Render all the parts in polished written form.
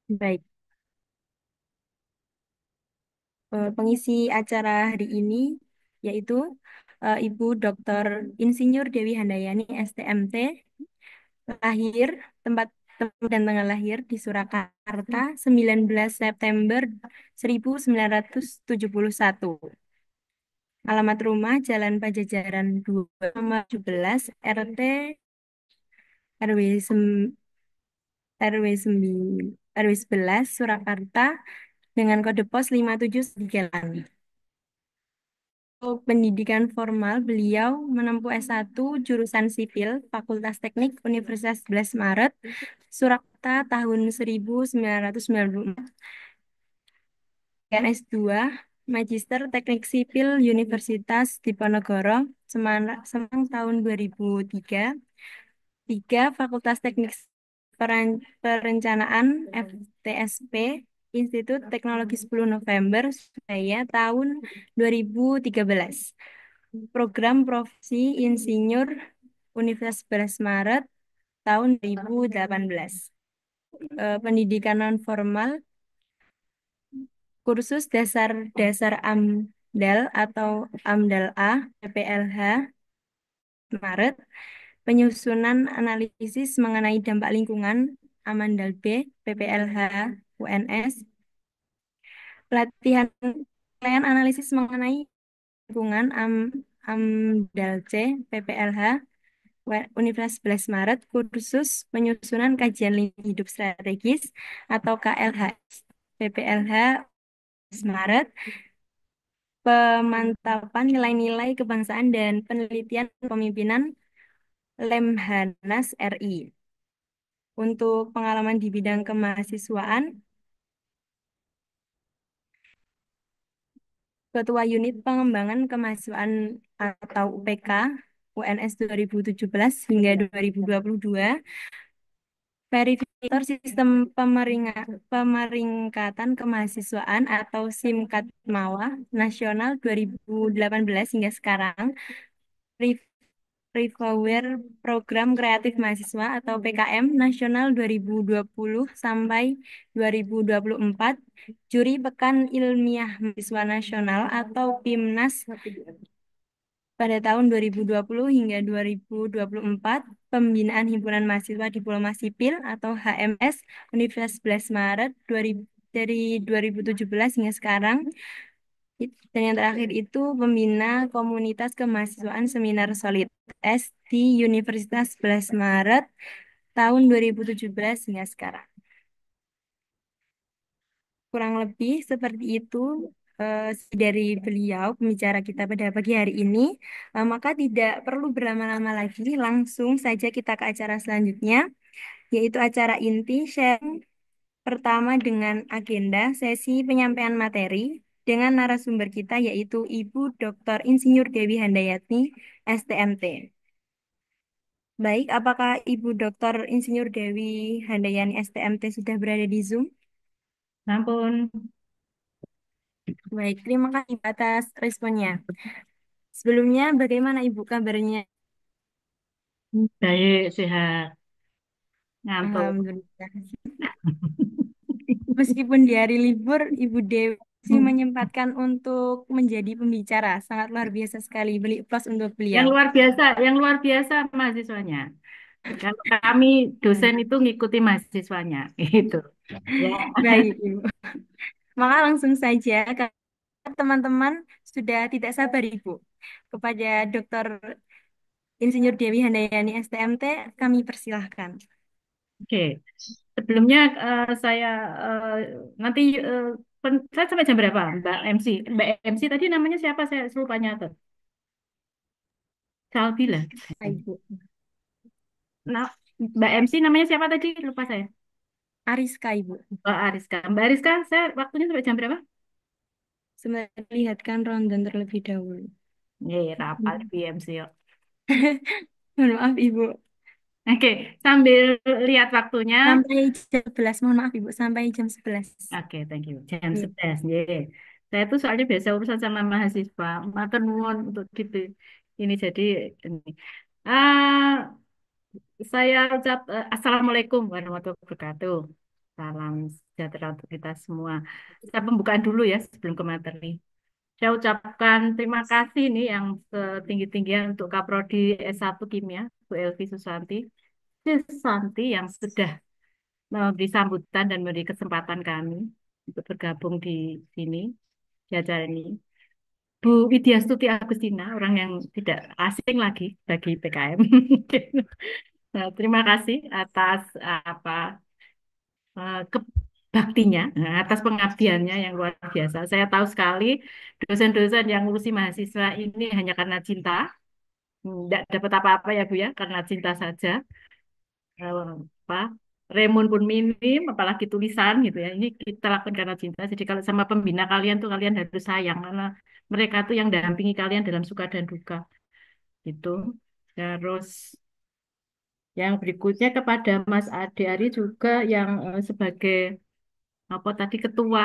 Baik, pengisi acara hari ini yaitu Ibu Dr. Insinyur Dewi Handayani STMT, lahir tempat tempat dan tanggal lahir di Surakarta 19 September 1971. Alamat rumah Jalan Pajajaran 2 nomor 17 RT RW RW 9 RW 11 Surakarta dengan kode pos 5738. Untuk pendidikan formal, beliau menempuh S1 jurusan sipil Fakultas Teknik Universitas 11 Maret, Surakarta tahun 1994, dan S2 Magister Teknik Sipil Universitas Diponegoro, Semarang tahun 2003, 3 Fakultas Teknik Perencanaan FTSP, Institut Teknologi 10 November, Surabaya tahun 2013. Program Profesi Insinyur Universitas 11 Maret tahun 2018. Pendidikan non formal, kursus dasar-dasar AMDAL atau AMDAL A, PPLH Maret, penyusunan analisis mengenai dampak lingkungan AMDAL B, PPLH UNS, pelatihan pelatihan analisis mengenai lingkungan AMDAL C, PPLH Universitas 11 Maret, kursus penyusunan kajian lingkungan hidup strategis atau KLHS, PPLH 11 Maret, pemantapan nilai-nilai kebangsaan dan penelitian kepemimpinan Lemhanas RI. Untuk pengalaman di bidang kemahasiswaan, Ketua Unit Pengembangan Kemahasiswaan atau UPK UNS 2017 hingga 2022, verifikator sistem pemeringkatan kemahasiswaan atau SIMKATMAWA Nasional 2018 hingga sekarang, Reviewer Program Kreatif Mahasiswa atau PKM Nasional 2020 sampai 2024, Juri Pekan Ilmiah Mahasiswa Nasional atau PIMNAS pada tahun 2020 hingga 2024, Pembinaan Himpunan Mahasiswa Diploma Sipil atau HMS Universitas 11 Maret 2000 dari 2017 hingga sekarang. Dan yang terakhir itu pembina komunitas kemahasiswaan Seminar Solid S di Universitas 11 Maret tahun 2017 hingga sekarang. Kurang lebih seperti itu dari beliau pembicara kita pada pagi hari ini. Maka tidak perlu berlama-lama lagi, langsung saja kita ke acara selanjutnya, yaitu acara inti sharing pertama dengan agenda sesi penyampaian materi dengan narasumber kita yaitu Ibu Dr. Insinyur Dewi Handayani, STMT. Baik, apakah Ibu Dr. Insinyur Dewi Handayani, STMT sudah berada di Zoom? Ampun, Baik, terima kasih atas responnya. Sebelumnya, bagaimana Ibu kabarnya? baik, sehat, ngantuk. Alhamdulillah. Meskipun di hari libur, Ibu Dewi masih menyempatkan untuk menjadi pembicara. Sangat luar biasa sekali. Beli plus untuk beliau. Yang luar biasa mahasiswanya. Kalau kami dosen itu ngikuti mahasiswanya, itu. Ya, Baik, Ibu. Maka langsung saja, karena teman-teman sudah tidak sabar, Ibu. Kepada Dr. Insinyur Dewi Handayani, STMT, kami persilahkan. oke. Sebelumnya saya eh, nanti saya sampai jam berapa, Mbak MC? Mbak MC tadi namanya siapa? Saya lupa nyatet. Salvila. Ibu. Nah, Mbak MC namanya siapa tadi? Lupa saya. Ariska, Ibu. Mbak Ariska. Mbak Ariska, saya waktunya sampai jam berapa? Sebenarnya lihatkan rundown terlebih dahulu. Nih, rapal BMC. Mohon maaf, Ibu. Oke, sambil lihat waktunya. Sampai jam 11. Mohon maaf, Ibu. Sampai jam 11. Oke, thank you. Jam Iya. 11. Ye. Saya tuh soalnya biasa urusan sama mahasiswa. Matur nuwun untuk gitu. Ini jadi ini. Ah, saya ucap Assalamualaikum warahmatullahi wabarakatuh. Salam sejahtera untuk kita semua. Kita pembukaan dulu ya sebelum ke materi. Saya ucapkan terima kasih nih yang setinggi-tingginya untuk Kaprodi S1 Kimia, Bu Elvi Susanti yang sudah memberi sambutan dan memberi kesempatan kami untuk bergabung di sini, di acara ini. Bu Widya Stuti Agustina, orang yang tidak asing lagi bagi PKM. Nah, terima kasih atas apa kebaktinya, atas pengabdiannya yang luar biasa. Saya tahu sekali dosen-dosen yang ngurusi mahasiswa ini hanya karena cinta, tidak dapat apa-apa ya Bu ya, karena cinta saja. Apa Remun pun minim, apalagi tulisan gitu ya. Ini kita lakukan karena cinta. Jadi kalau sama pembina kalian tuh kalian harus sayang karena mereka tuh yang dampingi kalian dalam suka dan duka gitu. Terus yang berikutnya kepada Mas Ade Ari juga yang sebagai apa tadi ketua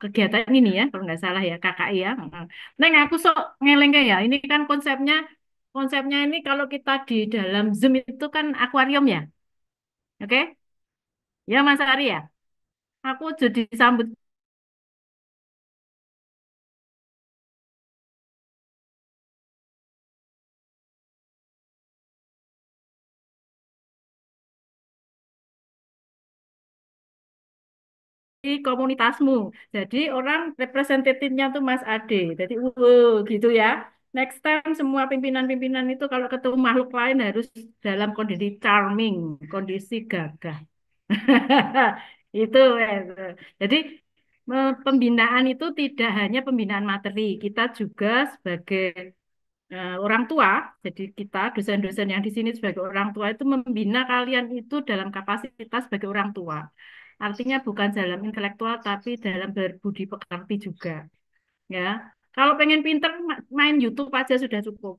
kegiatan ini ya kalau nggak salah ya KKI ya. Heeh. Neng aku sok ngeleng ya. Ini kan konsepnya ini kalau kita di dalam Zoom itu kan akuarium ya. Oke? Ya Mas Ari ya. Aku jadi sambut di komunitasmu. Jadi orang representatifnya tuh Mas Ade. Jadi gitu ya. Next time semua pimpinan-pimpinan itu kalau ketemu makhluk lain harus dalam kondisi charming, kondisi gagah. Itu. Jadi pembinaan itu tidak hanya pembinaan materi, kita juga sebagai orang tua, jadi kita dosen-dosen yang di sini sebagai orang tua itu membina kalian itu dalam kapasitas sebagai orang tua. Artinya bukan dalam intelektual tapi dalam berbudi pekerti juga, ya. Kalau pengen pinter main YouTube aja sudah cukup.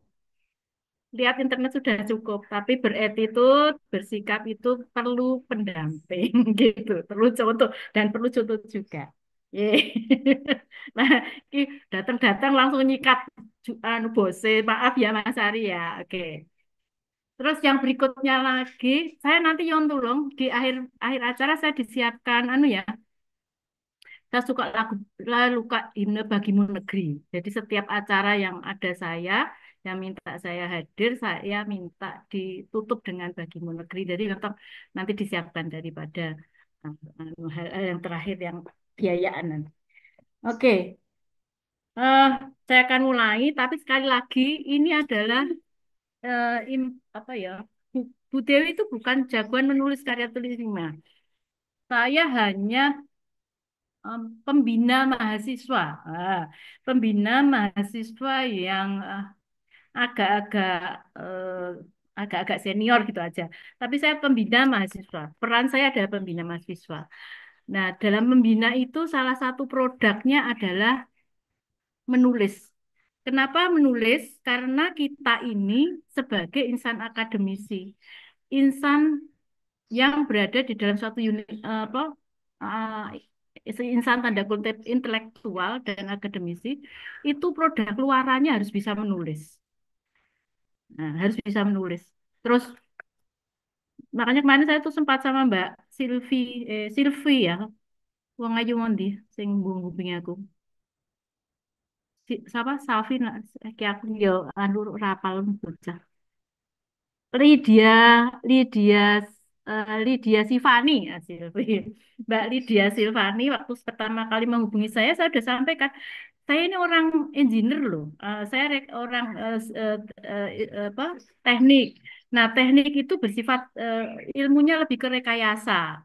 Lihat internet sudah cukup, tapi beretitut, bersikap itu perlu pendamping gitu, perlu contoh dan perlu contoh juga. Yeay. Nah, ki datang-datang langsung nyikat anu bose, maaf ya Mas Ari ya. Oke. Terus yang berikutnya lagi, saya nanti yon tolong di akhir akhir acara saya disiapkan anu ya, saya suka lalu Kak Himne Bagimu Negeri. Jadi setiap acara yang ada saya, yang minta saya hadir, saya minta ditutup dengan Bagimu Negeri. Jadi nanti disiapkan daripada hal yang terakhir yang biayaan nanti. Oke, eh, saya akan mulai. Tapi sekali lagi ini adalah eh, apa ya? Bu, Bu Dewi itu bukan jagoan menulis karya tulis lima. Saya hanya pembina mahasiswa. Ah, pembina mahasiswa yang agak-agak agak-agak senior gitu aja. Tapi saya pembina mahasiswa. Peran saya adalah pembina mahasiswa. Nah, dalam membina itu salah satu produknya adalah menulis. Kenapa menulis? Karena kita ini sebagai insan akademisi, insan yang berada di dalam suatu unit apa insan tanda kutip intelektual dan akademisi itu produk luarannya harus bisa menulis. Nah, harus bisa menulis. Terus makanya kemarin saya tuh sempat sama Mbak Silvi ya, wong ayu mondi sing bunga aku. Siapa Safi nak kayak aku yo anu rapal bocah. Lydia, Lydia, Lydia Sivani, Silvi. Mbak Lydia Silvani waktu pertama kali menghubungi saya sudah sampaikan, saya ini orang engineer loh. Saya orang apa, teknik. Nah, teknik itu bersifat ilmunya lebih ke rekayasa.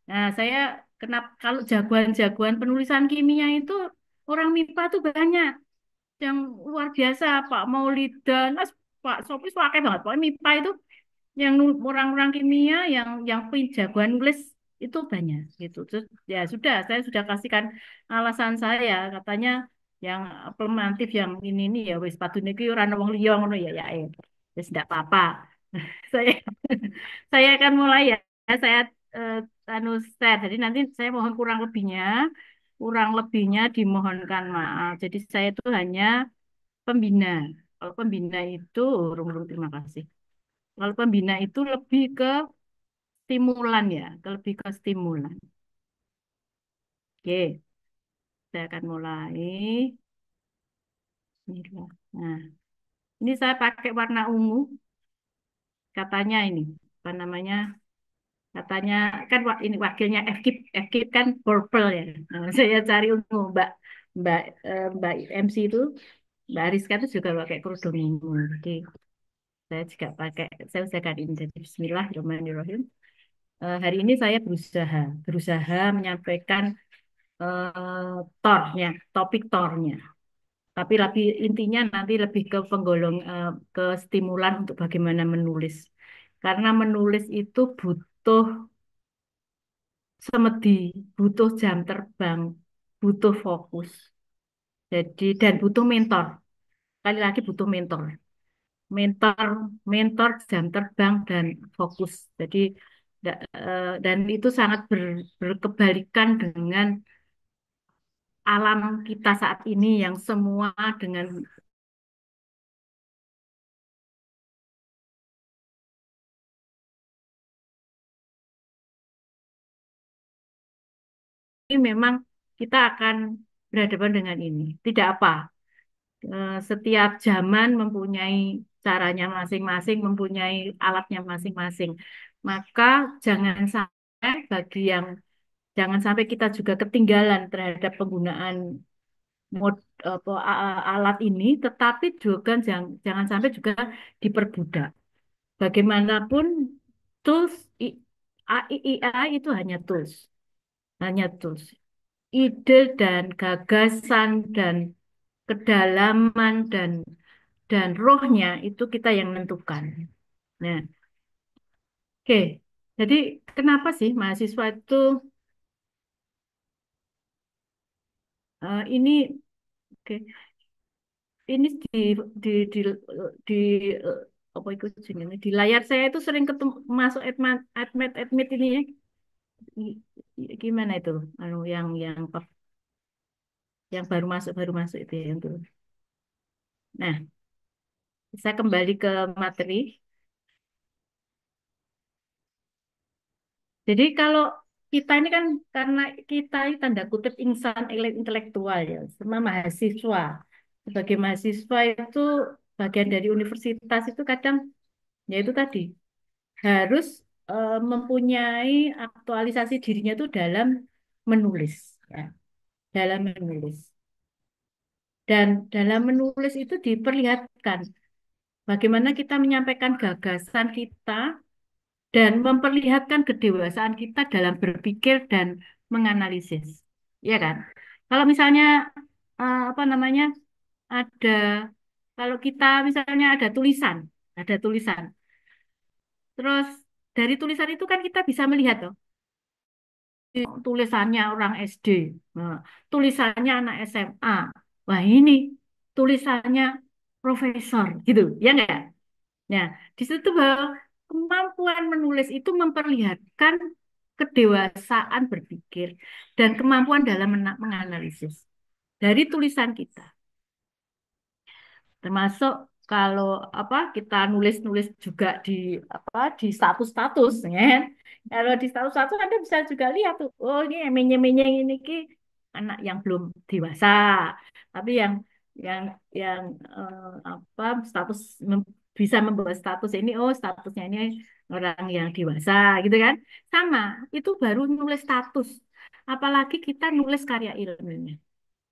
Nah, saya kenapa kalau jagoan-jagoan penulisan kimia itu orang MIPA tuh banyak yang luar biasa, Pak Maulidan, Pak Sopi, pakai banget. Pokoknya MIPA itu yang orang-orang kimia yang jagoan nulis itu banyak gitu. Terus ya sudah, saya sudah kasihkan alasan saya, katanya yang implementatif yang ini ya wis patune iki ora ana wong liya ngono ya ya. Wis ndak apa-apa. Saya saya akan mulai ya. Saya eh, anu share. Jadi nanti saya mohon kurang lebihnya dimohonkan maaf. Jadi saya itu hanya pembina. Kalau pembina itu, terima kasih. Kalau pembina itu lebih ke stimulan ya, lebih ke stimulan. Oke, saya akan mulai. Bismillah. Nah, ini saya pakai warna ungu. Katanya ini, apa namanya? Katanya kan ini wakilnya FKIP kan purple ya. Nah, saya cari ungu, Mbak Mbak MC itu, Mbak Rizka itu juga pakai kerudung ungu. Jadi saya juga pakai, saya usahakan ini. Jadi Bismillahirrahmanirrahim. Hari ini saya berusaha menyampaikan tornya, topik tornya. Tapi lebih intinya nanti lebih ke ke stimulan untuk bagaimana menulis. Karena menulis itu butuh semedi, butuh jam terbang, butuh fokus. Jadi dan butuh mentor. Kali lagi butuh mentor. Mentor, mentor jam terbang dan fokus. Jadi dan itu sangat berkebalikan dengan alam kita saat ini yang semua dengan ini memang kita akan berhadapan dengan ini. Tidak apa. Setiap zaman mempunyai caranya masing-masing, mempunyai alatnya masing-masing. Maka jangan sampai bagi yang jangan sampai kita juga ketinggalan terhadap penggunaan mod, alat ini, tetapi juga jangan sampai juga diperbudak. Bagaimanapun tools AI itu hanya tools. Ide dan gagasan dan kedalaman dan rohnya itu kita yang menentukan. Nah, oke. Jadi kenapa sih mahasiswa itu ini oke, ini di apa itu jenenge? Di layar saya itu sering ketemu masuk admit ini ya. Gimana itu? Anu yang baru masuk itu ya, yang tuh. Nah, saya kembali ke materi. Jadi kalau kita ini kan karena kita ini tanda kutip insan intelektual ya, sama mahasiswa. Sebagai mahasiswa itu bagian dari universitas itu kadang ya itu tadi harus mempunyai aktualisasi dirinya itu dalam menulis ya, dalam menulis. Dan dalam menulis itu diperlihatkan bagaimana kita menyampaikan gagasan kita dan memperlihatkan kedewasaan kita dalam berpikir dan menganalisis. Ya kan? Kalau misalnya apa namanya? Ada kalau kita misalnya ada tulisan. Terus dari tulisan itu kan kita bisa melihat loh, tulisannya orang SD, nah, tulisannya anak SMA. Wah, ini tulisannya profesor gitu, ya enggak? Nah, di situ bahwa kemampuan menulis itu memperlihatkan kedewasaan berpikir dan kemampuan dalam menganalisis dari tulisan kita. Termasuk kalau apa kita nulis-nulis juga di apa di status-status ya. Kalau di status-status Anda bisa juga lihat tuh, oh ini menye-menye ini ki anak yang belum dewasa. Tapi yang yang apa status bisa membawa status ini, oh statusnya ini orang yang dewasa gitu kan. Sama, itu baru nulis status. Apalagi kita nulis karya ilmiah.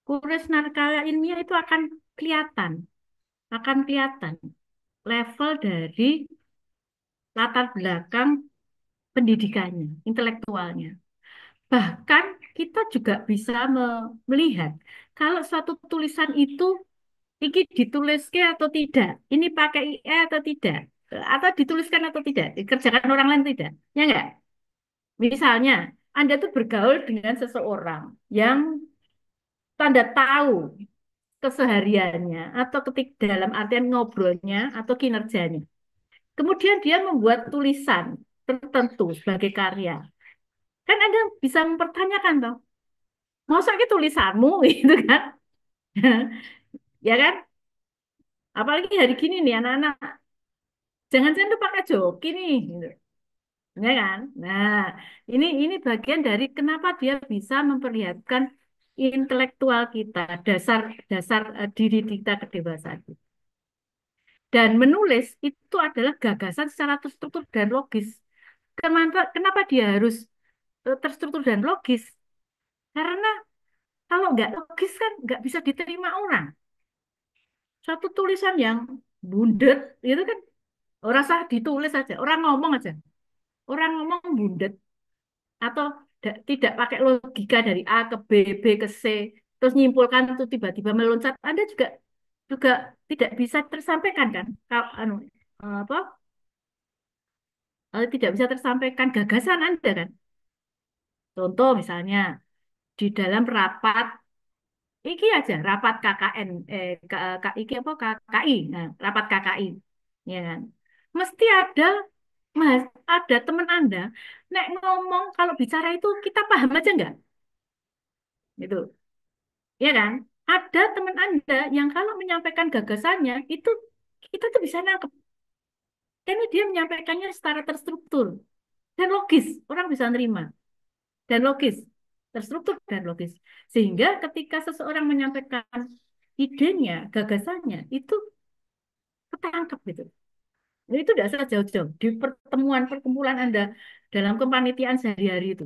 Karya ilmiah itu akan kelihatan level dari latar belakang pendidikannya, intelektualnya. Bahkan kita juga bisa melihat kalau suatu tulisan itu ini ditulis ke atau tidak, ini pakai IE atau tidak, atau dituliskan atau tidak, dikerjakan orang lain tidak, ya enggak? Misalnya, Anda tuh bergaul dengan seseorang yang tanda tahu kesehariannya atau ketik dalam artian ngobrolnya atau kinerjanya. Kemudian dia membuat tulisan tertentu sebagai karya. Kan Anda bisa mempertanyakan toh, masa itu tulisanmu gitu kan? Ya kan? Apalagi hari gini nih anak-anak, jangan-jangan tuh pakai joki nih. Gitu. ya kan? Nah, ini bagian dari kenapa dia bisa memperlihatkan intelektual kita, dasar dasar diri kita kedewasaan. Dan menulis itu adalah gagasan secara terstruktur dan logis. Kenapa dia harus terstruktur dan logis? Karena kalau nggak logis kan nggak bisa diterima orang. Suatu tulisan yang bundet itu kan orang sah ditulis aja, orang ngomong aja. Orang ngomong bundet atau tidak pakai logika dari A ke B, B ke C, terus nyimpulkan itu tiba-tiba meloncat. Anda juga juga tidak bisa tersampaikan kan? Kalau anu apa tidak bisa tersampaikan gagasan Anda kan? Contoh misalnya di dalam rapat iki aja rapat KKN iki apa KKI. Nah, rapat KKI. Ya kan? Mesti ada Mas, ada teman Anda nek ngomong kalau bicara itu kita paham aja nggak? Gitu. Ya kan? Ada teman Anda yang kalau menyampaikan gagasannya itu kita tuh bisa nangkep. Karena dia menyampaikannya secara terstruktur dan logis. Orang bisa nerima dan logis. Terstruktur dan logis. Sehingga ketika seseorang menyampaikan idenya, gagasannya, itu ketangkep gitu. Nah, itu tidak usah jauh-jauh. Di pertemuan perkumpulan Anda dalam kepanitiaan sehari-hari itu.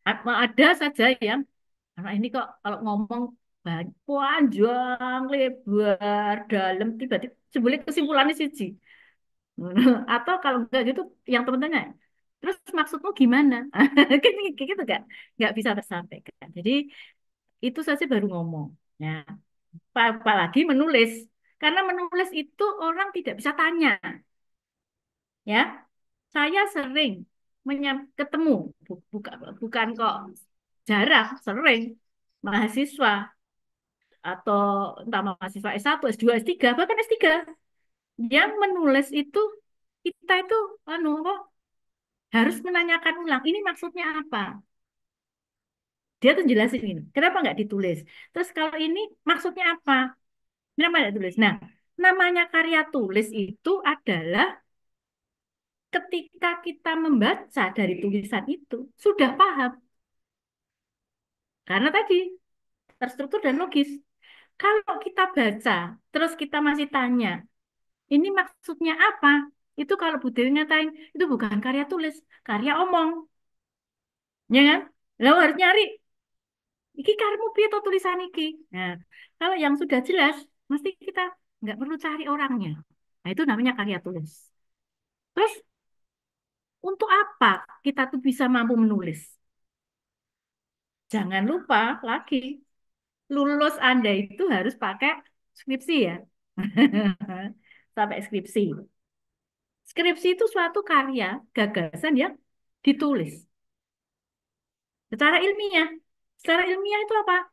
Ada saja yang anak ini kok kalau ngomong panjang, lebar, dalam, tiba-tiba sebenarnya kesimpulannya siji. Atau kalau enggak gitu, yang teman-temannya, terus maksudmu gimana? Kayak gitu nggak bisa tersampaikan. Jadi itu saja baru ngomong. Ya, apalagi menulis. Karena menulis itu orang tidak bisa tanya, ya. Saya sering ketemu, bukan kok jarang, sering mahasiswa atau entah mahasiswa S1, S2, S3, bahkan S3 yang menulis itu kita itu anu kok harus menanyakan ulang ini maksudnya apa? Dia tuh jelasin ini. Kenapa nggak ditulis? Terus kalau ini maksudnya apa? Kenapa nggak ditulis? Nah, namanya karya tulis itu adalah ketika kita membaca dari tulisan itu sudah paham karena tadi terstruktur dan logis. Kalau kita baca, terus kita masih tanya, ini maksudnya apa? Itu kalau Bu Dewi nyatain, itu bukan karya tulis, karya omong. Ya kan? Lalu harus nyari, iki karemu piye to tulisan iki? Nah, kalau yang sudah jelas, mesti kita nggak perlu cari orangnya. Nah, itu namanya karya tulis. Terus, untuk apa kita tuh bisa mampu menulis? Jangan lupa lagi, lulus Anda itu harus pakai skripsi ya. Sampai skripsi. Skripsi itu suatu karya, gagasan yang ditulis secara ilmiah. Secara ilmiah itu apa?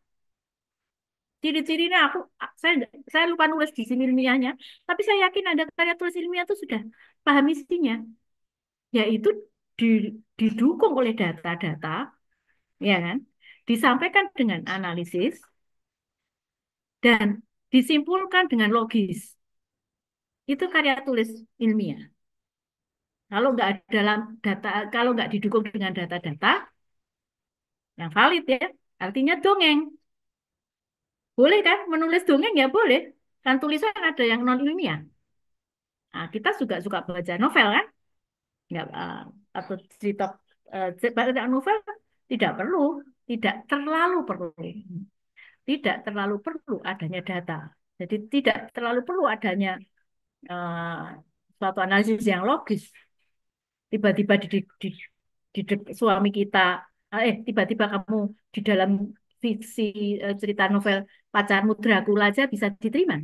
Ciri-cirinya saya lupa nulis di sini ilmiahnya, tapi saya yakin ada karya tulis ilmiah itu sudah paham isinya, yaitu didukung oleh data-data, ya kan? Disampaikan dengan analisis dan disimpulkan dengan logis. Itu karya tulis ilmiah. Kalau nggak dalam data, kalau nggak didukung dengan data-data yang valid ya, artinya dongeng. Boleh kan menulis dongeng ya boleh. Kan tulisan ada yang non ilmiah. Nah, kita juga suka baca novel kan? Nggak atau cerita baca novel tidak perlu, tidak terlalu perlu, tidak terlalu perlu adanya data. Jadi tidak terlalu perlu adanya eh, suatu analisis yang logis. Tiba-tiba suami kita, tiba-tiba kamu di dalam fiksi cerita novel pacarmu Dracula aja bisa diterima,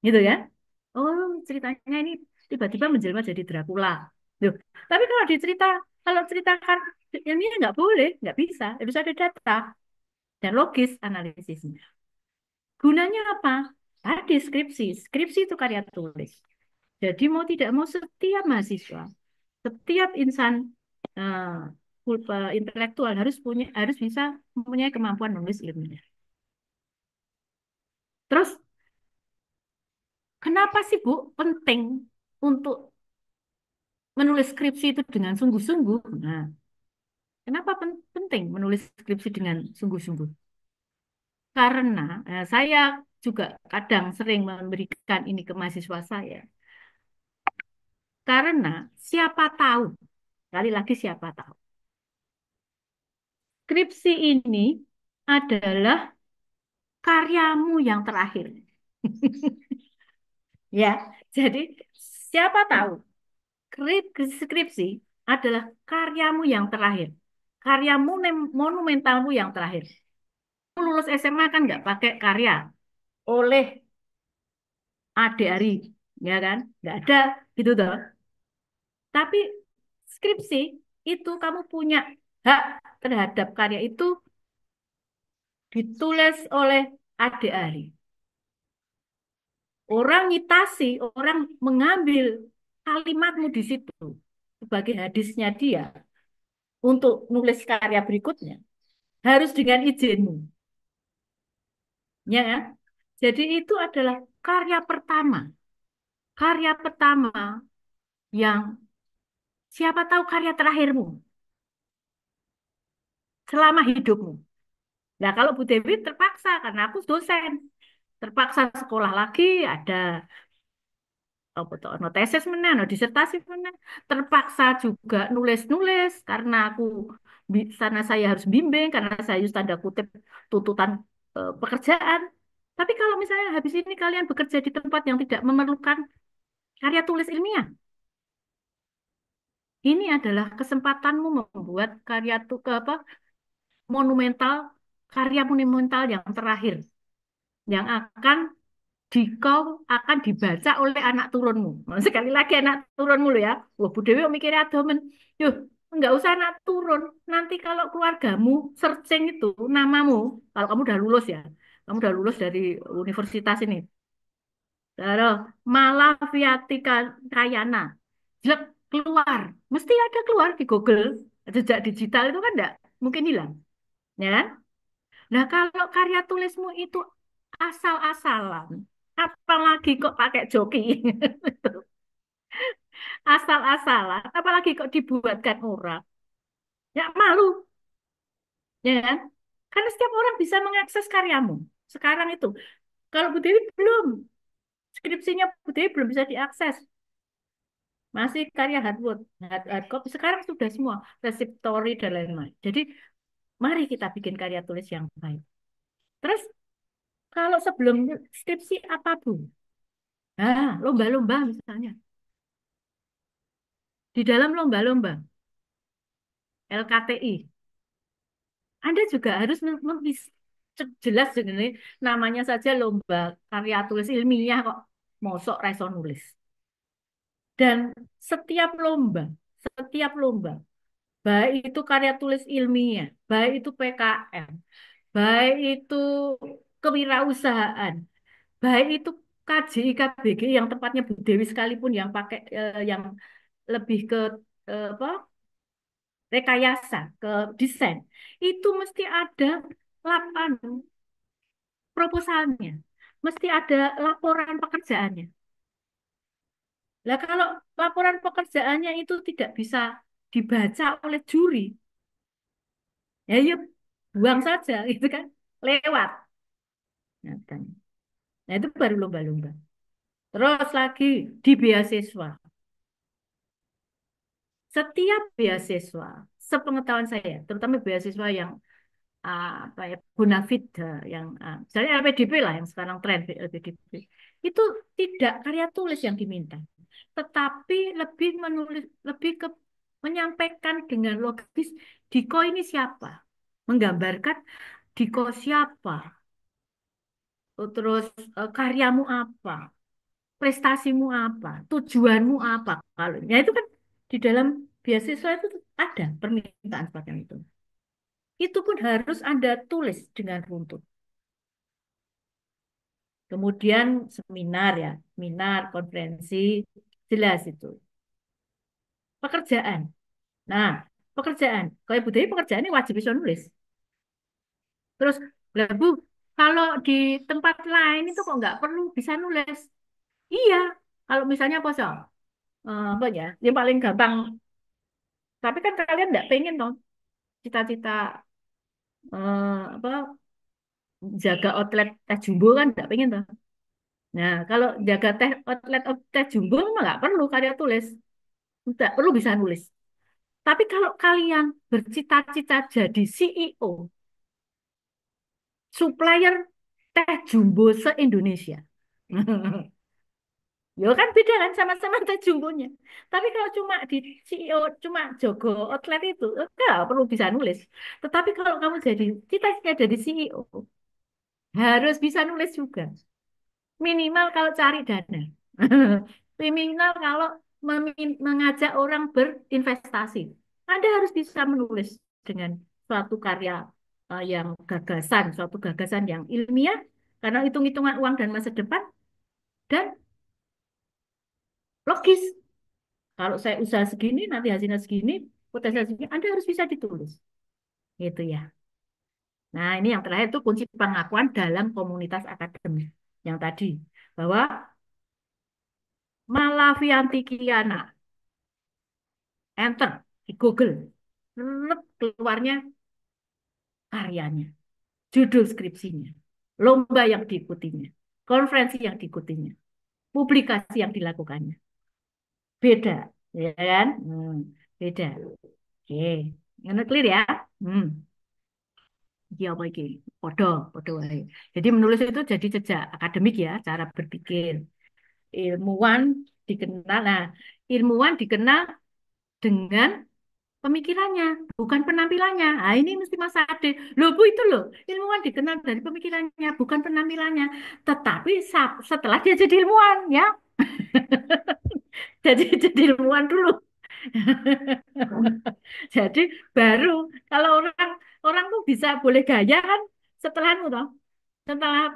gitu ya? Oh, ceritanya ini tiba-tiba menjelma jadi Dracula. Loh, tapi kalau ceritakan ilmiah nggak boleh, nggak bisa. Harus ada data dan logis analisisnya. Gunanya apa? Tadi skripsi. Skripsi itu karya tulis. Jadi mau tidak mau setiap mahasiswa, setiap insan eh, intelektual harus bisa mempunyai kemampuan menulis ilmiah. Terus kenapa sih Bu penting untuk menulis skripsi itu dengan sungguh-sungguh. Nah, kenapa penting menulis skripsi dengan sungguh-sungguh? Karena saya juga kadang sering memberikan ini ke mahasiswa saya. Karena siapa tahu, kali lagi siapa tahu, skripsi ini adalah karyamu yang terakhir. Ya, jadi siapa tahu skripsi adalah karyamu yang terakhir. Karyamu monumentalmu yang terakhir. Lulus SMA kan nggak pakai karya oleh adik Ari, ya kan? Nggak ada gitu toh. Tapi skripsi itu kamu punya hak terhadap karya itu ditulis oleh adik Ari. Orang ngitasi, orang mengambil kalimatmu di situ sebagai hadisnya dia untuk nulis karya berikutnya harus dengan izinmu, ya kan? Jadi itu adalah karya pertama yang siapa tahu karya terakhirmu selama hidupmu. Nah, kalau Bu Dewi terpaksa karena aku dosen, terpaksa sekolah lagi ada apa tuh ono tesis mana, ono disertasi mana, terpaksa juga nulis-nulis karena aku sana saya harus bimbing karena saya harus tanda kutip tuntutan pekerjaan. Tapi kalau misalnya habis ini kalian bekerja di tempat yang tidak memerlukan karya tulis ilmiah, ini adalah kesempatanmu membuat karya tuh apa monumental, karya monumental yang terakhir yang akan kau akan dibaca oleh anak turunmu. Nah, sekali lagi anak turunmu loh ya. Wah, Bu Dewi kok mikirnya adomen. Yuh, nggak usah anak turun. Nanti kalau keluargamu searching itu namamu, kalau kamu udah lulus ya, kamu udah lulus dari universitas ini. Lalu Malaviati Kayana, jelek keluar, mesti ada keluar di Google. Jejak digital itu kan enggak mungkin hilang, ya kan? Nah, kalau karya tulismu itu asal-asalan, apalagi kok pakai joki, asal-asalan, apalagi kok dibuatkan orang, ya malu, ya kan? Karena setiap orang bisa mengakses karyamu. Sekarang itu, kalau Bu Dewi belum, skripsinya Bu Dewi belum bisa diakses. Masih karya hard copy. Sekarang sudah semua, resiptori dan lain-lain. Jadi, mari kita bikin karya tulis yang baik. Terus, kalau sebelum skripsi apa, Bu? Nah, lomba-lomba misalnya. Di dalam lomba-lomba LKTI, Anda juga harus jelas sebenarnya namanya saja lomba karya tulis ilmiah kok. Mosok reso nulis. Dan setiap lomba, baik itu karya tulis ilmiah, baik itu PKM, baik itu kewirausahaan, baik itu KJI KBG yang tempatnya Bu Dewi sekalipun yang pakai yang lebih ke apa rekayasa ke desain itu mesti ada lapan proposalnya, mesti ada laporan pekerjaannya. Lah kalau laporan pekerjaannya itu tidak bisa dibaca oleh juri, ya yuk buang saja gitu kan, lewat. Nah, nah, itu baru lomba-lomba. Terus lagi di beasiswa. Setiap beasiswa, sepengetahuan saya, terutama beasiswa yang apa ya bonafide yang misalnya LPDP lah yang sekarang tren LPDP itu tidak karya tulis yang diminta tetapi lebih ke menyampaikan dengan logis Diko ini siapa menggambarkan Diko siapa. Terus karyamu apa prestasimu apa tujuanmu apa kalau ya itu kan di dalam beasiswa itu ada permintaan semacam itu pun harus Anda tulis dengan runtut. Kemudian seminar ya, seminar, konferensi, jelas itu. Pekerjaan. Nah, pekerjaan. Kalau Ibu Dewi pekerjaan ini wajib bisa nulis. Terus, lah Bu, kalau di tempat lain itu kok nggak perlu bisa nulis? Iya, kalau misalnya apa so? apa ya? Yang paling gampang. Tapi kan kalian nggak pengen toh cita-cita apa jaga outlet teh jumbo kan nggak pengen toh. Nah, kalau jaga outlet teh jumbo mah nggak perlu karya tulis, nggak perlu bisa nulis. Tapi kalau kalian bercita-cita jadi CEO, supplier teh jumbo se-Indonesia. Ya kan beda kan sama-sama teh jumbonya. Tapi kalau cuma di CEO, cuma jogo outlet itu, enggak perlu bisa nulis. Tetapi kalau kamu jadi cita-cita jadi CEO, harus bisa nulis juga. Minimal kalau cari dana. Minimal kalau mengajak orang berinvestasi. Anda harus bisa menulis dengan suatu karya yang gagasan, suatu gagasan yang ilmiah, karena hitung-hitungan uang dan masa depan, dan logis. Kalau saya usaha segini, nanti hasilnya segini, potensial segini, Anda harus bisa ditulis. Gitu ya. Nah, ini yang terakhir itu kunci pengakuan dalam komunitas akademik. Yang tadi, bahwa Malavianti Kiana, enter di Google, Lep, keluarnya karyanya, judul skripsinya, lomba yang diikutinya, konferensi yang diikutinya, publikasi yang dilakukannya. Beda, ya kan? Beda. Oke, ini clear ya? Hmm. Iki apa iki? Podo, podo wae. Jadi menulis itu jadi jejak akademik ya, cara berpikir. Ilmuwan dikenal, nah ilmuwan dikenal dengan pemikirannya, bukan penampilannya. Nah, ini mesti Mas Ade. Loh, Bu, itu loh. Ilmuwan dikenal dari pemikirannya, bukan penampilannya. Tetapi setelah dia jadi ilmuwan, ya. Jadi ilmuwan dulu. Jadi baru kalau orang orang tuh bisa boleh gaya kan setelah itu toh. Setelah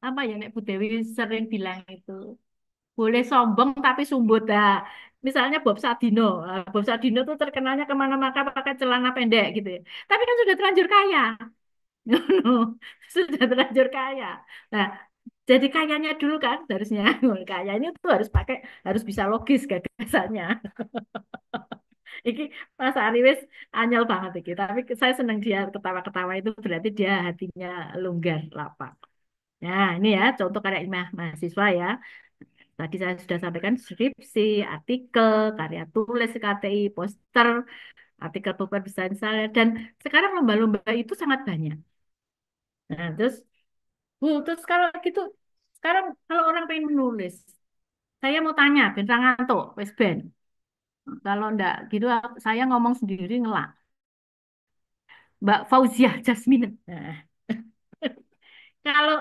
apa ya Nek Bu Dewi sering bilang itu boleh sombong tapi sumbut. Nah, misalnya Bob Sadino. Bob Sadino tuh terkenalnya kemana-mana pakai celana pendek gitu ya. Tapi kan sudah terlanjur kaya. Sudah terlanjur kaya. Nah, jadi kayanya dulu kan harusnya. Kaya ini tuh harus bisa logis gagasannya. Iki Mas Ari wis anyel banget iki. Tapi saya seneng dia ketawa-ketawa itu berarti dia hatinya longgar, lapang. Nah, ini ya contoh karya ilmiah mahasiswa ya. Tadi saya sudah sampaikan skripsi, artikel, karya tulis KTI, poster, artikel paper desain saya, dan sekarang lomba-lomba itu sangat banyak. Nah, terus kalau gitu, sekarang kalau orang pengen menulis, saya mau tanya, bintang ngantuk, wes ben. Kalau enggak gitu, saya ngomong sendiri ngelak. Mbak Fauziah Jasmine. Nah, kalau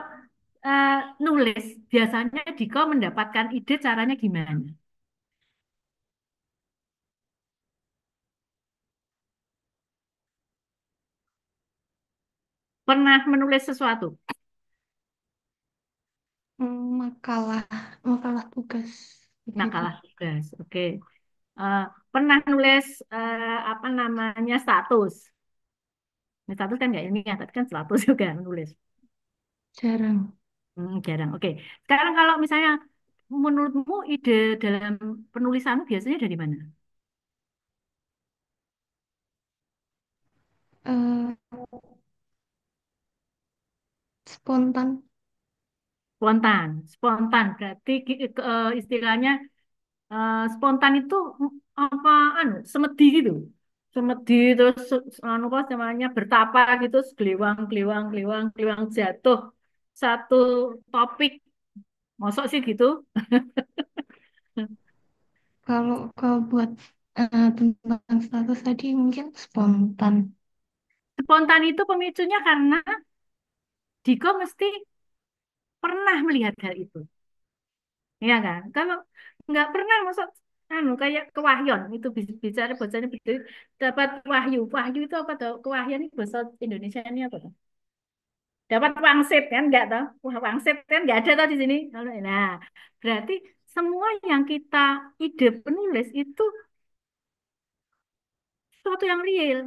eh, nulis, biasanya Diko mendapatkan ide caranya gimana? Pernah menulis sesuatu? Makalah, makalah tugas begitu. Nakalah tugas, oke. Eh, pernah nulis apa namanya status? Nah, status kan nggak ilmiah, tapi kan status juga nulis. Jarang. Jarang. Oke. Sekarang kalau misalnya menurutmu ide dalam penulisanmu biasanya dari mana? Eh, Spontan. Spontan. Spontan berarti istilahnya spontan itu apa anu semedi gitu. Semedi terus anu apa namanya bertapa gitu, geliwang geliwang geliwang geliwang jatuh satu topik. Mosok sih gitu. Kalau buat tentang status tadi mungkin spontan. Spontan itu pemicunya karena Diko mesti pernah melihat hal itu. Ya kan? Kalau nggak pernah masuk anu kayak kewahyon itu bicara bahasanya dapat wahyu. Wahyu itu apa tuh? Kewahyan itu bahasa Indonesia ini apa tuh? Dapat wangsit kan enggak tuh? Wah, wangsit kan enggak ada tuh di sini. Nah, berarti semua yang kita ide penulis itu sesuatu yang real.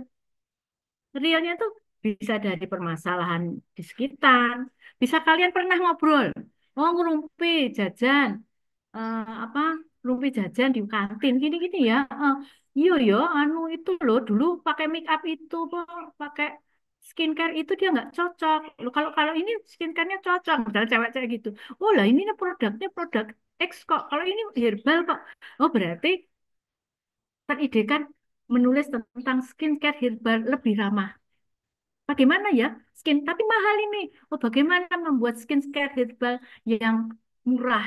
Realnya tuh bisa dari permasalahan di sekitar. Bisa kalian pernah ngobrol, oh ngerumpi, jajan, apa? rumpi jajan di kantin gini-gini ya. Iya ya, anu itu loh dulu pakai make up itu, pakai skincare itu dia nggak cocok. Loh, kalau kalau ini skincare-nya cocok, misalnya cewek-cewek gitu. Oh lah ini nih produknya produk X kok. Kalau ini herbal kok. Oh berarti ide kan menulis tentang skincare herbal lebih ramah. Bagaimana ya tapi mahal ini. Oh bagaimana membuat skincare herbal yang murah.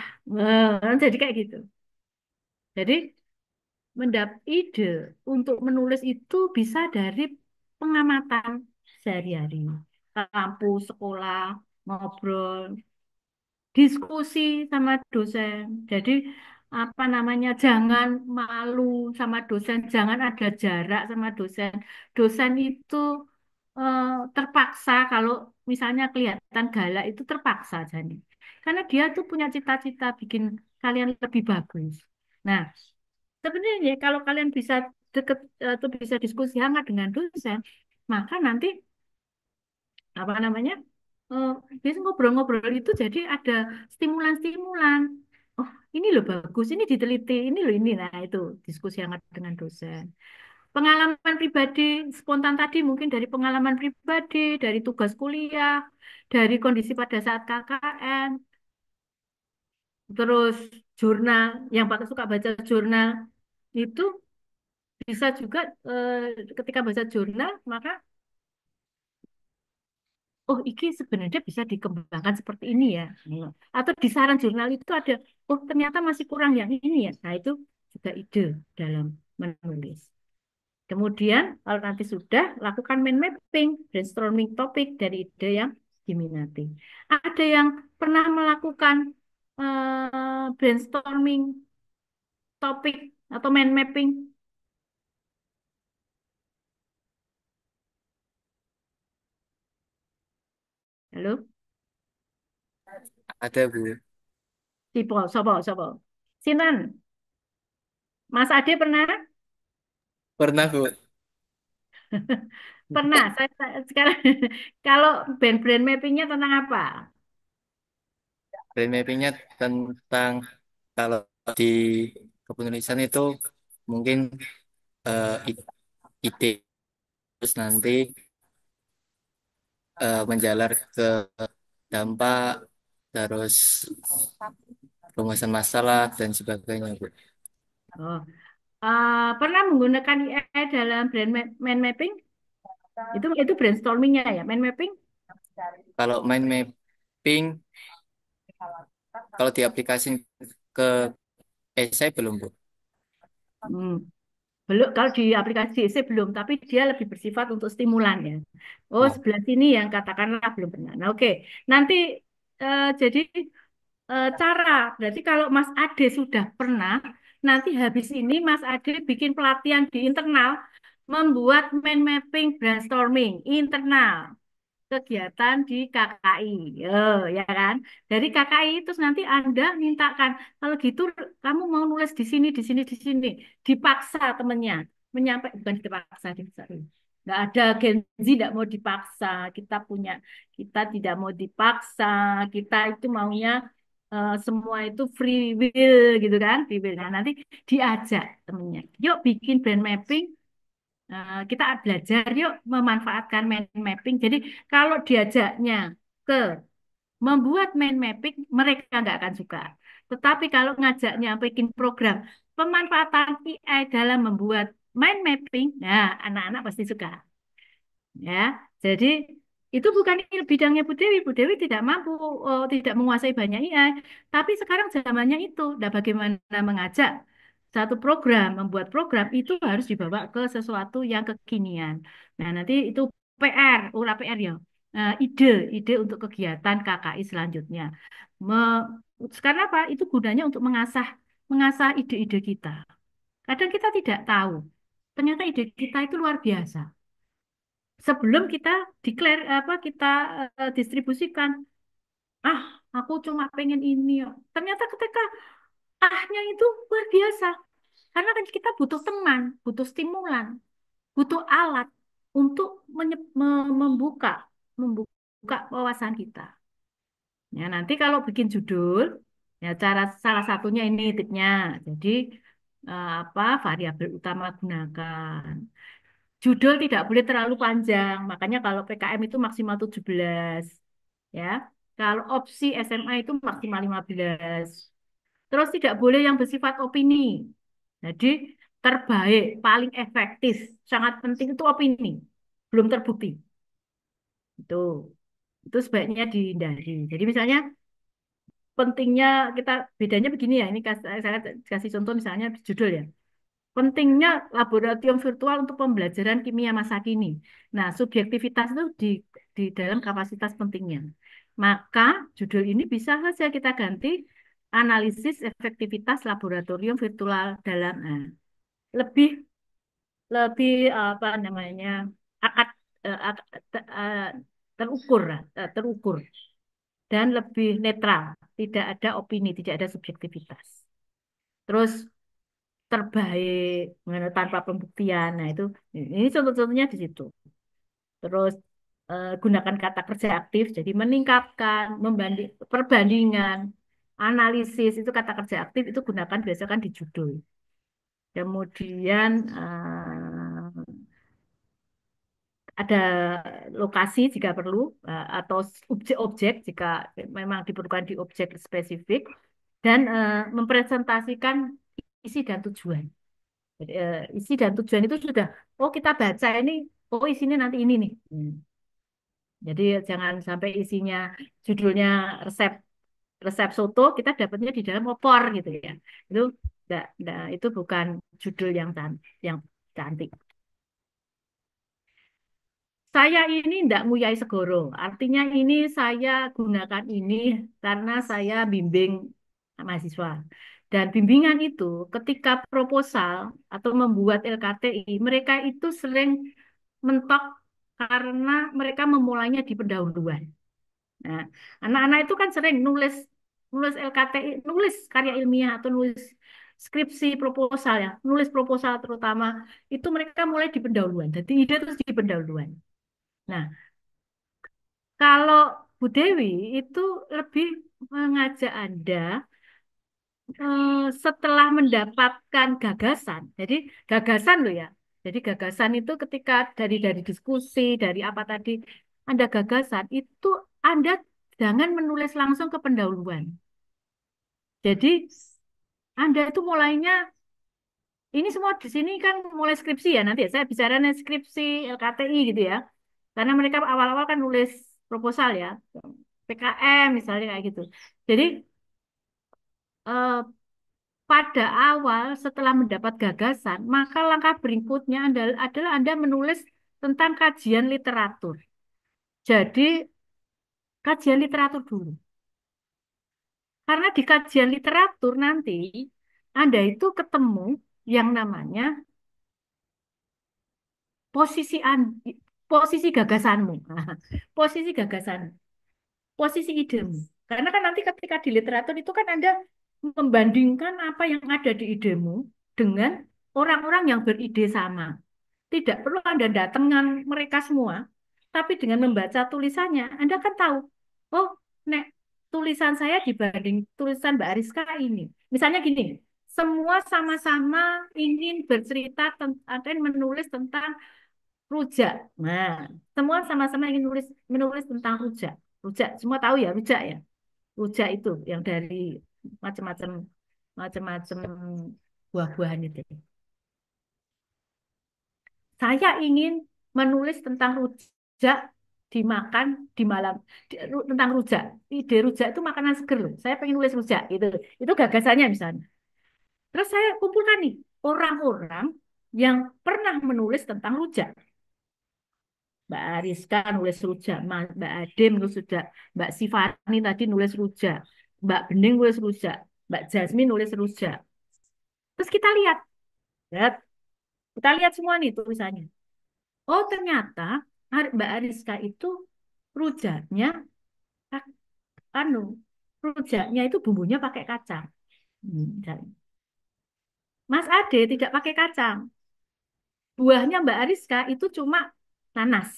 Jadi kayak gitu. Jadi mendapat ide untuk menulis itu bisa dari pengamatan sehari-hari. Ke kampus, sekolah, ngobrol, diskusi sama dosen. Jadi apa namanya? Jangan malu sama dosen, jangan ada jarak sama dosen. Dosen itu eh, terpaksa kalau misalnya kelihatan galak itu terpaksa jadi. Karena dia tuh punya cita-cita bikin kalian lebih bagus. Nah, sebenarnya kalau kalian bisa deket atau bisa diskusi hangat dengan dosen, maka nanti apa namanya eh biasa ngobrol-ngobrol itu jadi ada stimulan-stimulan. Oh, ini loh bagus, ini diteliti, ini loh ini. Nah, itu diskusi hangat dengan dosen. Pengalaman pribadi spontan tadi mungkin dari pengalaman pribadi, dari tugas kuliah, dari kondisi pada saat KKN, terus jurnal, yang pakai suka baca jurnal itu bisa juga ketika baca jurnal maka oh iki sebenarnya bisa dikembangkan seperti ini ya. Atau di saran jurnal itu ada oh ternyata masih kurang yang ini ya. Nah itu juga ide dalam menulis. Kemudian kalau nanti sudah lakukan mind mapping, brainstorming topik dari ide yang diminati. Ada yang pernah melakukan brainstorming topik atau mind mapping? Halo, Ada Bu, Sipo, sopo, sopo. Sinten, Mas Ade pernah? pernah Bu. Pernah. Sekarang kalau brand mappingnya tentang apa? Brain mappingnya tentang kalau di kepenulisan itu mungkin ide terus nanti menjalar ke dampak terus rumusan masalah dan sebagainya Bu. Oh, pernah menggunakan AI dalam mind mapping? Itu brainstormingnya ya, mind mapping? Kalau mind mapping kalau diaplikasikan ke esai belum Bu? Hmm. Belum, kalau di aplikasi DC belum, tapi dia lebih bersifat untuk stimulan ya. Oh, Oh, sebelah sini yang katakanlah belum pernah. Nah, oke. Nanti jadi cara, berarti kalau Mas Ade sudah pernah, nanti habis ini Mas Ade bikin pelatihan di internal, membuat mind mapping brainstorming internal kegiatan di KKI, ya kan? Dari KKI terus nanti Anda mintakan, kalau gitu kamu mau nulis di sini, di sini, di sini, dipaksa temennya, bukan dipaksa, dipaksa. Nggak ada Gen Z tidak mau dipaksa, kita tidak mau dipaksa, kita itu maunya semua itu free will gitu kan, free will. Nah, nanti diajak temennya, yuk bikin brand mapping. Kita belajar yuk memanfaatkan mind mapping. Jadi kalau diajaknya ke membuat mind mapping, mereka nggak akan suka. Tetapi kalau ngajaknya bikin program pemanfaatan AI dalam membuat mind mapping, nah anak-anak pasti suka. Ya, jadi itu bukan bidangnya Bu Dewi. Bu Dewi tidak mampu, tidak menguasai banyak AI. Tapi sekarang zamannya itu. Nah, bagaimana mengajak satu program, membuat program itu harus dibawa ke sesuatu yang kekinian. Nah, nanti itu PR, ulah PR ya. Ide untuk kegiatan KKI selanjutnya. Me- Karena apa? Itu gunanya untuk mengasah mengasah ide-ide kita. Kadang kita tidak tahu. Ternyata ide kita itu luar biasa sebelum kita declare apa kita distribusikan ah aku cuma pengen ini ya. Ternyata ketika ahnya itu luar biasa karena kan kita butuh teman butuh stimulan butuh alat untuk membuka wawasan kita ya nanti kalau bikin judul Ya, cara salah satunya ini tipnya. Jadi apa variabel utama gunakan. Judul tidak boleh terlalu panjang. Makanya kalau PKM itu maksimal 17. Ya. Kalau opsi SMA itu maksimal 15. Terus tidak boleh yang bersifat opini. Jadi terbaik, paling efektif, sangat penting itu opini. Belum terbukti. Itu. Itu sebaiknya dihindari. Jadi misalnya pentingnya kita bedanya begini ya. Ini saya kasih contoh misalnya judul ya. Pentingnya laboratorium virtual untuk pembelajaran kimia masa kini. Nah, subjektivitas itu di dalam kapasitas pentingnya. Maka judul ini bisa saja kita ganti analisis efektivitas laboratorium virtual dalam lebih lebih apa namanya akad terukur lah, terukur dan lebih netral, tidak ada opini, tidak ada subjektivitas. Terus terbaik tanpa pembuktian. Nah, itu ini contoh-contohnya di situ. Terus gunakan kata kerja aktif, jadi meningkatkan, membanding, perbandingan, analisis itu kata kerja aktif itu gunakan biasakan di judul. Kemudian ada lokasi jika perlu atau objek-objek jika memang diperlukan di objek spesifik dan mempresentasikan isi dan tujuan. Jadi, isi dan tujuan itu sudah, oh kita baca ini, oh isinya nanti ini nih. Jadi jangan sampai isinya judulnya resep resep soto kita dapatnya di dalam opor gitu ya. Itu itu bukan judul yang cantik. Saya ini tidak nguyai segoro. Artinya ini saya gunakan ini karena saya bimbing mahasiswa. Dan bimbingan itu ketika proposal atau membuat LKTI, mereka itu sering mentok karena mereka memulainya di pendahuluan. Nah, anak-anak itu kan sering nulis nulis LKTI, nulis karya ilmiah atau nulis skripsi proposal ya, nulis proposal terutama itu mereka mulai di pendahuluan. Jadi ide terus di pendahuluan. Nah, kalau Bu Dewi itu lebih mengajak Anda setelah mendapatkan gagasan. Jadi gagasan loh ya. Jadi gagasan itu ketika dari diskusi, dari apa tadi Anda gagasan itu Anda jangan menulis langsung ke pendahuluan. Jadi Anda itu mulainya ini semua di sini kan mulai skripsi ya nanti ya. Saya bicara skripsi LKTI gitu ya. Karena mereka awal-awal kan nulis proposal ya. PKM misalnya kayak gitu. Jadi eh, pada awal setelah mendapat gagasan, maka langkah berikutnya adalah Anda menulis tentang kajian literatur. Jadi kajian literatur dulu. Karena di kajian literatur nanti Anda itu ketemu yang namanya posisi posisi gagasanmu. Posisi gagasan, posisi idemu. Karena kan nanti ketika di literatur itu kan Anda membandingkan apa yang ada di idemu dengan orang-orang yang beride sama. Tidak perlu Anda datangkan mereka semua, tapi dengan membaca tulisannya, Anda kan tahu, oh, nek tulisan saya dibanding tulisan Mbak Ariska ini. Misalnya gini, semua sama-sama ingin bercerita akan menulis tentang rujak. Nah, semua sama-sama ingin menulis tentang rujak. Rujak, semua tahu ya rujak ya. Rujak itu yang dari macam-macam macam-macam buah-buahan itu. Saya ingin menulis tentang rujak dimakan di malam. Tentang rujak. Ide rujak itu makanan seger loh. Saya pengen nulis rujak gitu. Itu gagasannya misalnya. Terus saya kumpulkan nih orang-orang yang pernah menulis tentang rujak. Mbak Ariska nulis rujak, Mbak Ade nulis rujak, Mbak Sifani tadi nulis rujak, Mbak Bening nulis rujak, Mbak Jasmine nulis rujak. Terus lihat, kita lihat semua nih tulisannya. Oh ternyata Mbak Ariska itu rujaknya, ak- anu, rujaknya itu bumbunya pakai kacang. Misalnya. Mas Ade tidak pakai kacang. Buahnya Mbak Ariska itu cuma nanas.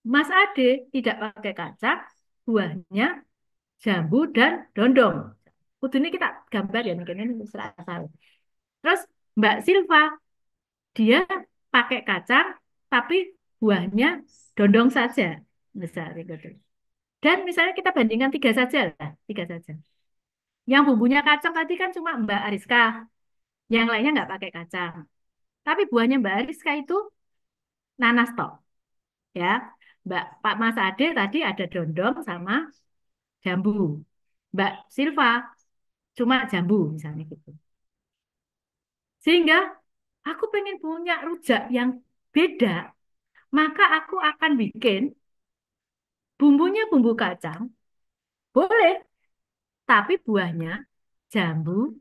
Mas Ade tidak pakai kacang, buahnya jambu, dan dondong. Ini kita gambar ya, mungkin ini asal. Terus Mbak Silva, dia pakai kacang, tapi buahnya dondong saja. Misalnya gitu. Dan misalnya kita bandingkan tiga saja lah, tiga saja. Yang bumbunya kacang tadi kan cuma Mbak Ariska, yang lainnya nggak pakai kacang. Tapi buahnya Mbak Ariska itu nanas tok, ya. Pak Mas Ade tadi ada dondong sama jambu. Mbak Silva cuma jambu misalnya gitu. Sehingga aku pengen punya rujak yang beda, maka aku akan bikin bumbunya bumbu kacang, boleh, tapi buahnya jambu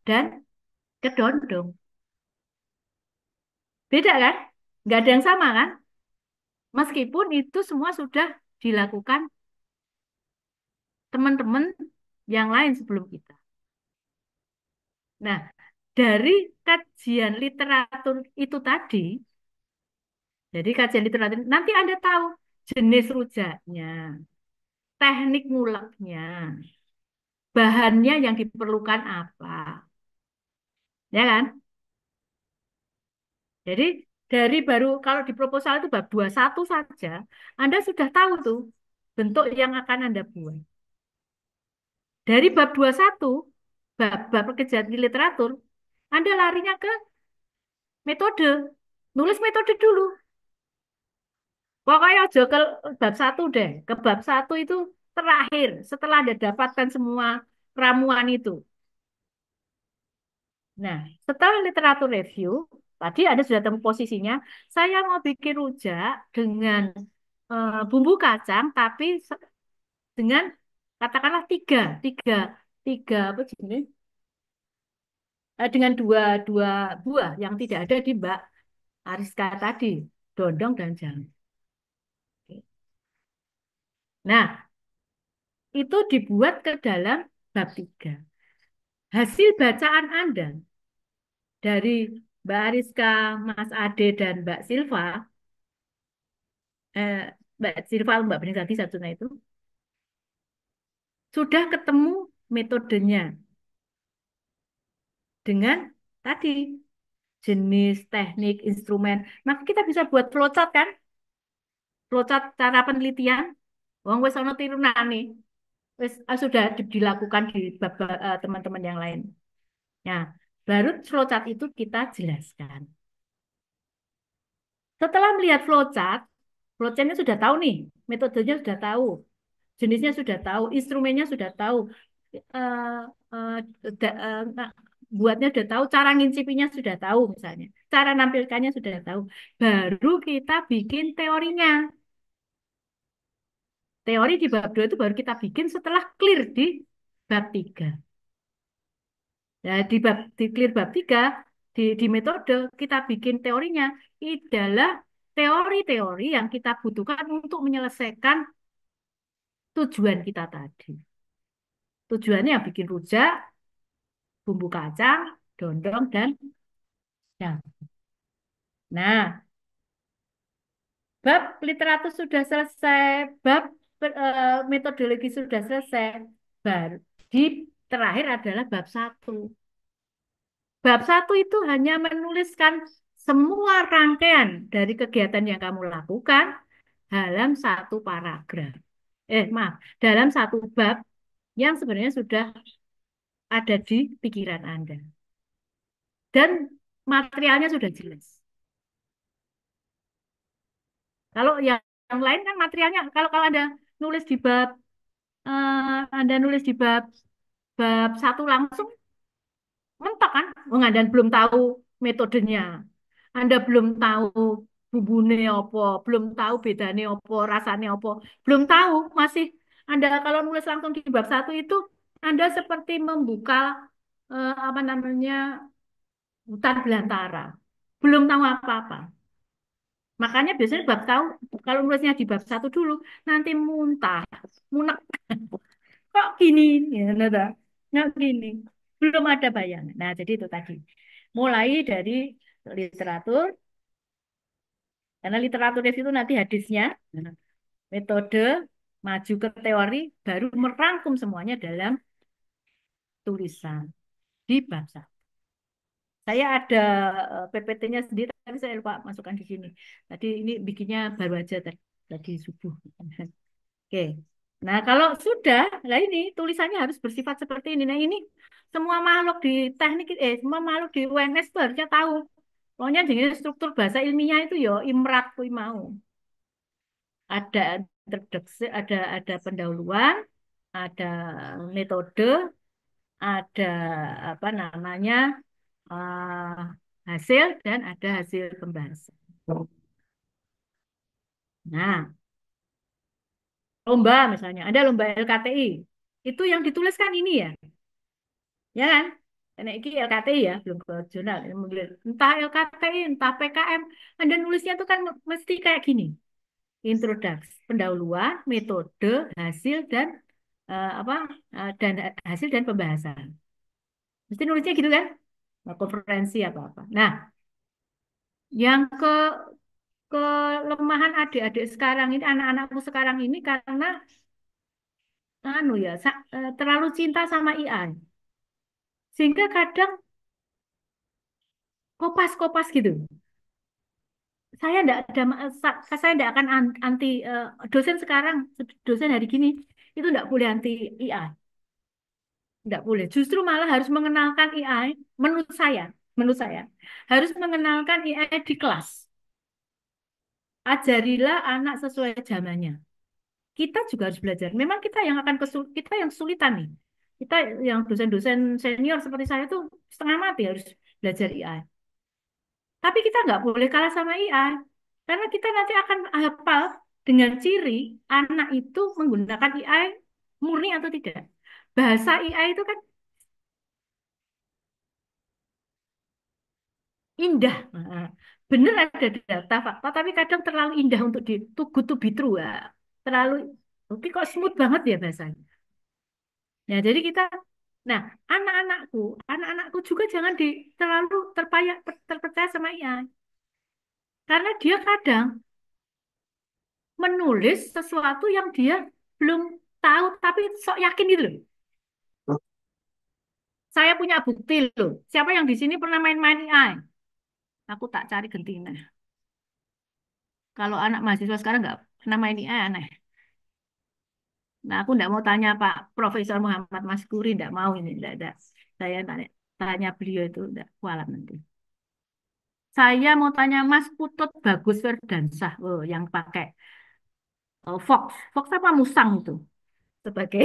dan kedondong. Beda kan? Nggak ada yang sama kan? Meskipun itu semua sudah dilakukan teman-teman yang lain sebelum kita. Nah, dari kajian literatur itu tadi, jadi kajian literatur, nanti Anda tahu jenis rujaknya, teknik nguleknya, bahannya yang diperlukan apa. Ya kan? Jadi dari baru kalau di proposal itu bab 21 saja, Anda sudah tahu tuh bentuk yang akan Anda buat. Dari bab 21, bab pekerjaan di literatur, Anda larinya ke metode. Nulis metode dulu. Pokoknya aja ke bab satu deh. Ke bab satu itu terakhir, setelah Anda dapatkan semua ramuan itu. Nah, setelah literatur review, tadi Anda sudah temu posisinya, saya mau bikin rujak dengan bumbu kacang, tapi dengan katakanlah tiga, tiga apa jenis? Dengan dua buah yang tidak ada di Mbak Ariska tadi, dondong dan jambu. Nah, itu dibuat ke dalam bab 3. Hasil bacaan Anda dari Mbak Ariska, Mas Ade, dan Mbak Silva, eh, Mbak Silva, Mbak Beningsati satunya itu, sudah ketemu metodenya dengan tadi jenis, teknik, instrumen. Maka kita bisa buat flowchart kan? Flowchart cara penelitian. Wong wis ana tirunane. Wis sudah dilakukan di teman-teman yang lain. Nah, baru flowchart itu kita jelaskan. Setelah melihat flowchartnya sudah tahu nih, metodenya sudah tahu, jenisnya sudah tahu, instrumennya sudah tahu, eh, eh, nah, buatnya sudah tahu, cara ngincipinya sudah tahu misalnya, cara nampilkannya sudah tahu. Baru kita bikin teorinya. Teori di bab 2 itu baru kita bikin setelah clear di bab 3. Nah, di clear bab 3 di metode kita bikin teorinya. Ini adalah teori-teori yang kita butuhkan untuk menyelesaikan tujuan kita tadi. Tujuannya yang bikin rujak, bumbu kacang, dondong, dan ya. Nah, bab literatur sudah selesai, bab metodologi sudah selesai. Baru di terakhir adalah bab 1. Bab 1 itu hanya menuliskan semua rangkaian dari kegiatan yang kamu lakukan dalam satu paragraf. Maaf, dalam satu bab yang sebenarnya sudah ada di pikiran Anda. Dan materialnya sudah jelas. Kalau yang lain kan materialnya, kalau Anda nulis di Anda nulis di bab 1 langsung, mentok kan? Oh, Anda belum tahu metodenya. Anda belum tahu bumbune apa, belum tahu bedanya apa, rasanya apa, belum tahu. Masih Anda kalau nulis langsung di bab 1 itu, Anda seperti membuka apa namanya hutan belantara. Belum tahu apa-apa. Makanya biasanya bab tahu kalau nulisnya di bab 1 dulu, nanti muntah, munek. Kok gini? Ya, nada. Nggak gini. Belum ada bayangan. Nah, jadi itu tadi. Mulai dari literatur, karena literatur itu nanti hadisnya, metode, maju ke teori, baru merangkum semuanya dalam tulisan di bab 1. Saya ada PPT-nya sendiri, tapi saya lupa masukkan di sini. Tadi ini bikinnya baru aja tadi subuh. Oke. Nah, kalau sudah, lah ini tulisannya harus bersifat seperti ini. Nah, ini semua makhluk di semua makhluk di UNS itu harusnya tahu. Pokoknya dengan struktur bahasa ilmiah itu yo imrat kui mau. Ada introduksi, ada pendahuluan, ada metode, ada apa namanya hasil dan ada hasil pembahasan. Nah, lomba misalnya, ada lomba LKTI. Itu yang dituliskan ini ya, ya kan? Karena ini LKTI ya, belum ke jurnal. Entah LKTI, entah PKM, Anda nulisnya itu kan mesti kayak gini. Introduksi, pendahuluan, metode, hasil dan apa dan hasil dan pembahasan. Mesti nulisnya gitu kan? Nah, konferensi apa-apa. Nah, yang kelemahan adik-adik sekarang ini, anak-anakku sekarang ini karena anu ya, terlalu cinta sama AI. Sehingga kadang kopas-kopas gitu. Saya tidak akan anti dosen sekarang, dosen hari gini itu tidak boleh anti AI, tidak boleh. Justru malah harus mengenalkan AI. Menurut saya harus mengenalkan AI di kelas. Ajarilah anak sesuai zamannya. Kita juga harus belajar. Memang kita yang kesulitan nih. Kita yang dosen-dosen senior seperti saya tuh setengah mati harus belajar AI. Tapi kita nggak boleh kalah sama AI. Karena kita nanti akan hafal dengan ciri anak itu menggunakan AI murni atau tidak. Bahasa AI itu kan indah. Nah, benar ada data fakta, tapi kadang terlalu indah untuk di too good to be true. Ya. Terlalu, oke kok smooth banget ya bahasanya. Ya, jadi kita, nah anak-anakku juga jangan terlalu terpercaya sama AI. Karena dia kadang menulis sesuatu yang dia belum tahu tapi sok yakin gitu loh. Saya punya bukti loh. Siapa yang di sini pernah main-main AI? Aku tak cari gentina. Kalau anak mahasiswa sekarang nggak pernah main AI aneh. Nah, aku nggak mau tanya Pak Profesor Muhammad Maskuri, nggak mau ini, nggak ada. Saya tanya beliau itu nggak kualat nanti. Saya mau tanya Mas Putut Bagus Firdansah, oh, yang pakai Fox, Fox apa Musang itu sebagai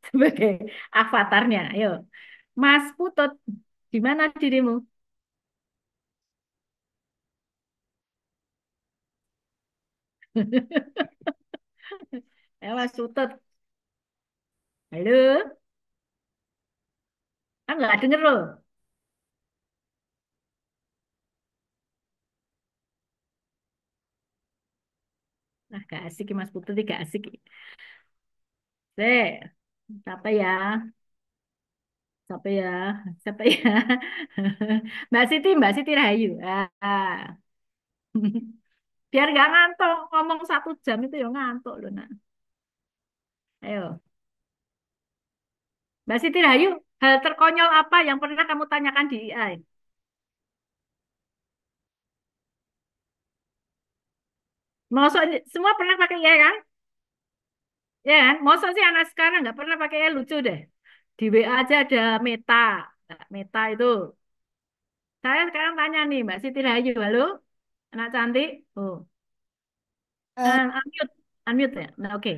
sebagai avatarnya. Ayo, Mas Putut, gimana dirimu? Ya Mas Putut, halo, kan nggak denger loh. Nah, gak asik Mas Putut, gak asik. Deh, siapa ya? Siapa ya? Siapa ya? Mbak Siti Rahayu. Biar gak ngantuk, ngomong 1 jam itu ya ngantuk loh, nak. Ayo, Mbak Siti Rahayu, hal terkonyol apa yang pernah kamu tanyakan di AI? Masa semua pernah pakai AI kan? Ya kan? Masa sih anak sekarang nggak pernah pakai AI lucu deh. Di WA aja ada Meta. Nah, Meta itu. Saya sekarang tanya nih, Mbak Siti Rahayu, halo, anak cantik. Oh, Eh, unmute, unmute ya. Nah, oke.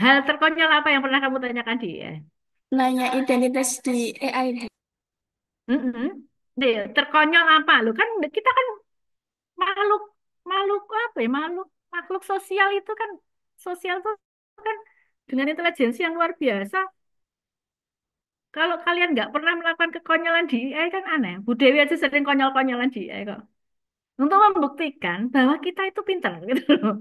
Hal terkonyol apa yang pernah kamu tanyakan di AI? Nanya identitas di AI. Mm-mm. Deh, terkonyol apa? Lo kan kita kan makhluk makhluk apa ya? Makhluk sosial itu kan sosial tuh kan dengan intelijensi yang luar biasa. Kalau kalian nggak pernah melakukan kekonyolan di AI kan aneh. Bu Dewi aja sering konyol-konyolan di AI kok. Untuk membuktikan bahwa kita itu pintar gitu loh.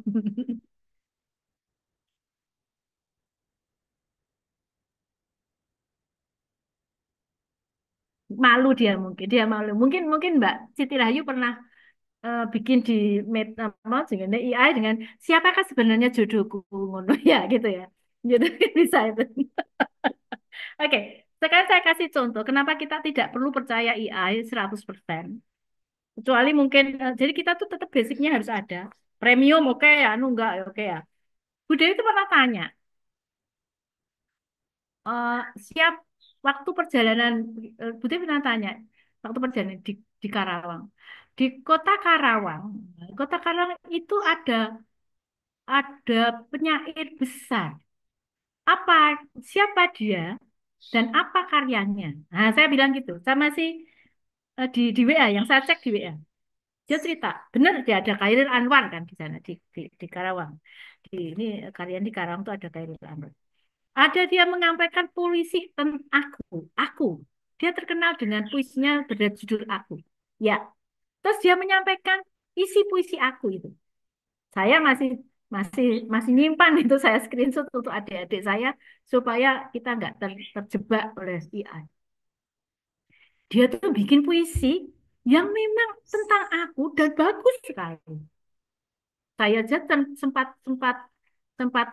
Malu dia mungkin, dia malu. Mungkin mungkin Mbak Siti Rahayu pernah bikin di apa dengan AI dengan siapakah sebenarnya jodohku ngono ya gitu ya. Gitu bisa itu. Oke, sekarang saya kasih contoh kenapa kita tidak perlu percaya AI 100%. Kecuali mungkin jadi kita tuh tetap basicnya harus ada. Premium oke ya, anu enggak ya oke ya. Bude itu pernah tanya, eh, siap waktu perjalanan Bude pernah tanya waktu perjalanan di Karawang. Di kota Karawang itu ada penyair besar. Apa siapa dia dan apa karyanya? Nah, saya bilang gitu sama si di WA yang saya cek di WA. Dia cerita, benar dia ada Khairil Anwar kan di sana di Karawang. Ini karya di Karawang tuh ada Khairil Anwar. Ada dia menyampaikan puisi tentang aku. Dia terkenal dengan puisinya berjudul Aku. Ya, terus dia menyampaikan isi puisi aku itu. Saya masih masih nyimpan itu saya screenshot untuk adik-adik saya supaya kita nggak terjebak oleh AI. Dia tuh bikin puisi yang memang tentang aku dan bagus sekali. Saya aja sempat sempat sempat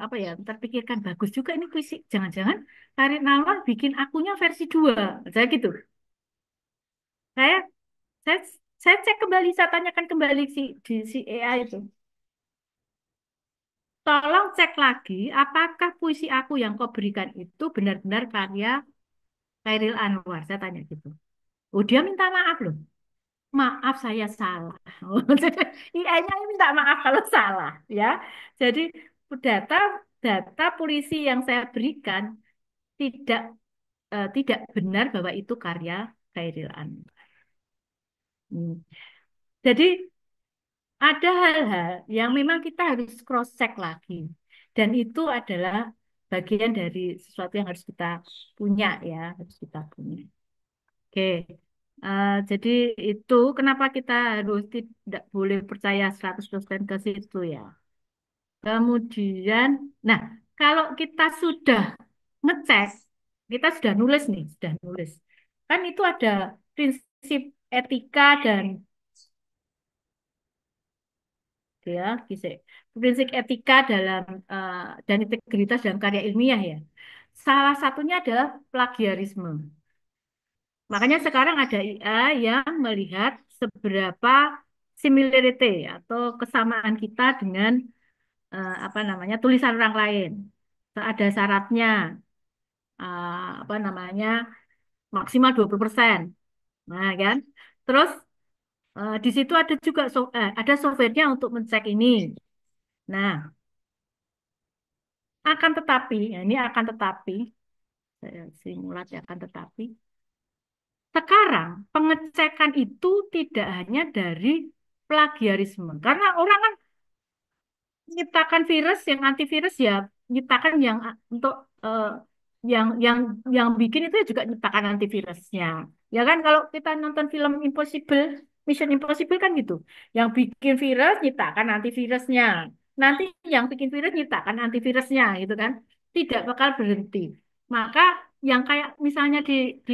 apa ya terpikirkan bagus juga ini puisi. Jangan-jangan Karin Alwan bikin akunya versi 2. Saya gitu. Saya saya saya cek kembali, saya tanyakan kembali si AI itu. Tolong cek lagi apakah puisi aku yang kau berikan itu benar-benar karya Khairil Anwar. Saya tanya gitu. Oh, dia minta maaf loh. Maaf saya salah. AI-nya minta maaf kalau salah ya. Jadi data data polisi yang saya berikan tidak tidak benar bahwa itu karya Khairil Anwar. Hmm. Jadi ada hal-hal yang memang kita harus cross check lagi. Dan itu adalah bagian dari sesuatu yang harus kita punya ya, harus kita punya. Oke. Jadi itu kenapa kita harus tidak boleh percaya 100% ke situ ya. Kemudian, nah kalau kita sudah ngecek, kita sudah nulis nih, sudah nulis. Kan itu ada prinsip etika dan ya, gitu. Prinsip etika dalam dan integritas dalam karya ilmiah ya. Salah satunya adalah plagiarisme. Makanya sekarang ada IA yang melihat seberapa similarity atau kesamaan kita dengan apa namanya tulisan orang lain. Ada syaratnya apa namanya maksimal 20%. Nah, kan? Terus di situ ada juga ada softwarenya untuk mencek ini. Nah, akan tetapi, ya ini akan tetapi, saya simulasi akan tetapi, sekarang pengecekan itu tidak hanya dari plagiarisme. Karena orang kan menciptakan virus yang antivirus ya menciptakan yang untuk yang yang bikin itu juga menciptakan antivirusnya. Ya kan kalau kita nonton film Impossible, Mission Impossible kan gitu. Yang bikin virus nyiptakan antivirusnya. Nanti yang bikin virus nyiptakan antivirusnya gitu kan. Tidak bakal berhenti. Maka yang kayak misalnya di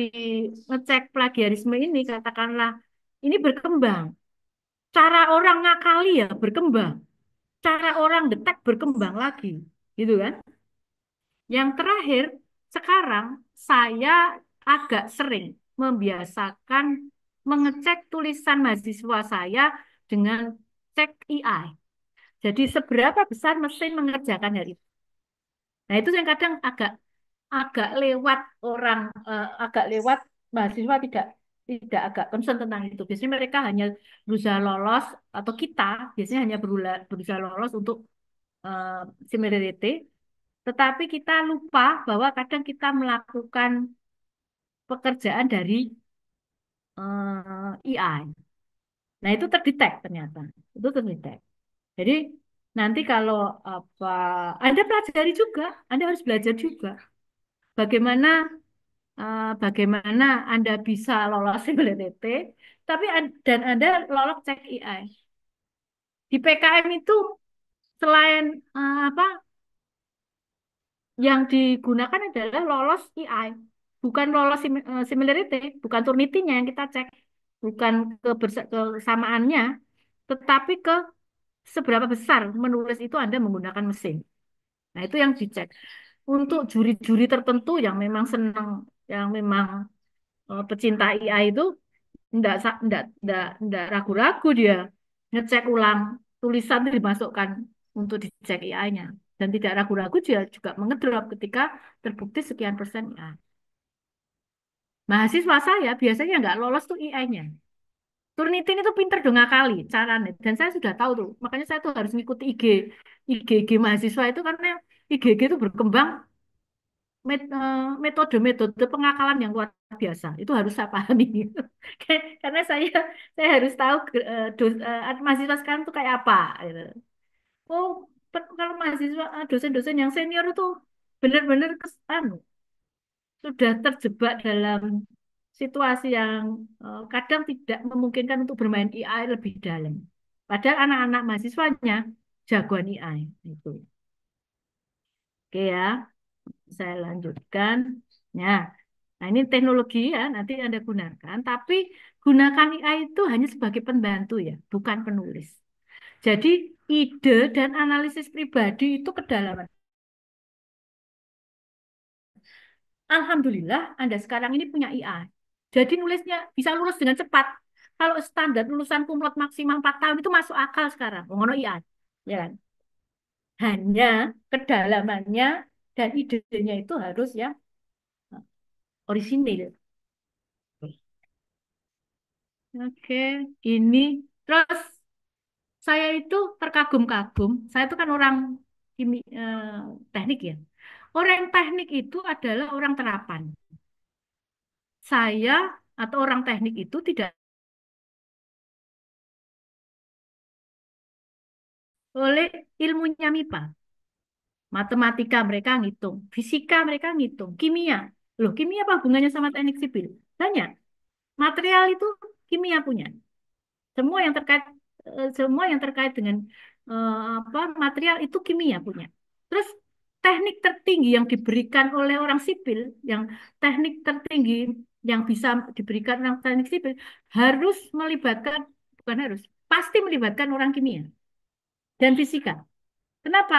ngecek plagiarisme ini katakanlah ini berkembang. Cara orang ngakali ya berkembang, cara orang detek berkembang lagi, gitu kan? Yang terakhir, sekarang saya agak sering membiasakan mengecek tulisan mahasiswa saya dengan cek AI. Jadi seberapa besar mesin mengerjakan hal itu. Nah itu yang kadang agak agak lewat orang, agak lewat mahasiswa tidak agak concern tentang itu. Biasanya mereka hanya berusaha lolos atau kita biasanya hanya berusaha lolos untuk eh, similarity, tetapi kita lupa bahwa kadang kita melakukan pekerjaan dari AI. Nah, itu terdetek ternyata. Itu terdetek. Jadi nanti kalau apa Anda pelajari juga, Anda harus belajar juga bagaimana bagaimana Anda bisa lolos similarity, tapi dan Anda lolos cek AI. Di PKM itu selain apa yang digunakan adalah lolos AI, bukan lolos similarity, bukan Turnitin-nya yang kita cek. bukan kesamaannya, tetapi ke seberapa besar menulis itu Anda menggunakan mesin. Nah, itu yang dicek. Untuk juri-juri tertentu yang memang senang, yang memang pecinta AI itu enggak ragu-ragu dia ngecek ulang tulisan itu dimasukkan untuk dicek AI-nya. Dan tidak ragu-ragu dia juga mengedrop ketika terbukti sekian persen AI. Mahasiswa saya biasanya nggak lolos tuh AI-nya. Turnitin itu pinter dong ngakali caranya. Dan saya sudah tahu tuh. Makanya saya tuh harus ngikuti IG mahasiswa itu karena IG itu berkembang metode-metode pengakalan yang luar biasa. Itu harus saya pahami. Karena saya harus tahu mahasiswa sekarang tuh kayak apa. Gitu. Oh, kalau mahasiswa dosen-dosen yang senior itu benar-benar sudah terjebak dalam situasi yang kadang tidak memungkinkan untuk bermain AI lebih dalam. Padahal anak-anak mahasiswanya jagoan AI itu. Oke ya, saya lanjutkan. Nah, nah ini teknologi ya nanti Anda gunakan, tapi gunakan AI itu hanya sebagai pembantu ya, bukan penulis. Jadi ide dan analisis pribadi itu kedalaman. Alhamdulillah Anda sekarang ini punya AI. Jadi nulisnya bisa lulus dengan cepat. Kalau standar lulusan kumlot maksimal 4 tahun itu masuk akal sekarang. Ngono AI. Ya kan? Hanya kedalamannya dan idenya itu harus ya orisinil. Oke, ini terus saya itu terkagum-kagum. Saya itu kan orang teknik ya. Orang teknik itu adalah orang terapan. Saya atau orang teknik itu tidak oleh ilmunya MIPA. Matematika mereka ngitung, fisika mereka ngitung, kimia. Loh, kimia apa hubungannya sama teknik sipil? Banyak. Material itu kimia punya. Semua yang terkait semua yang terkait dengan apa material itu kimia punya. Terus teknik tertinggi yang diberikan oleh orang sipil, yang teknik tertinggi yang bisa diberikan orang teknik sipil harus melibatkan bukan harus, pasti melibatkan orang kimia dan fisika. Kenapa?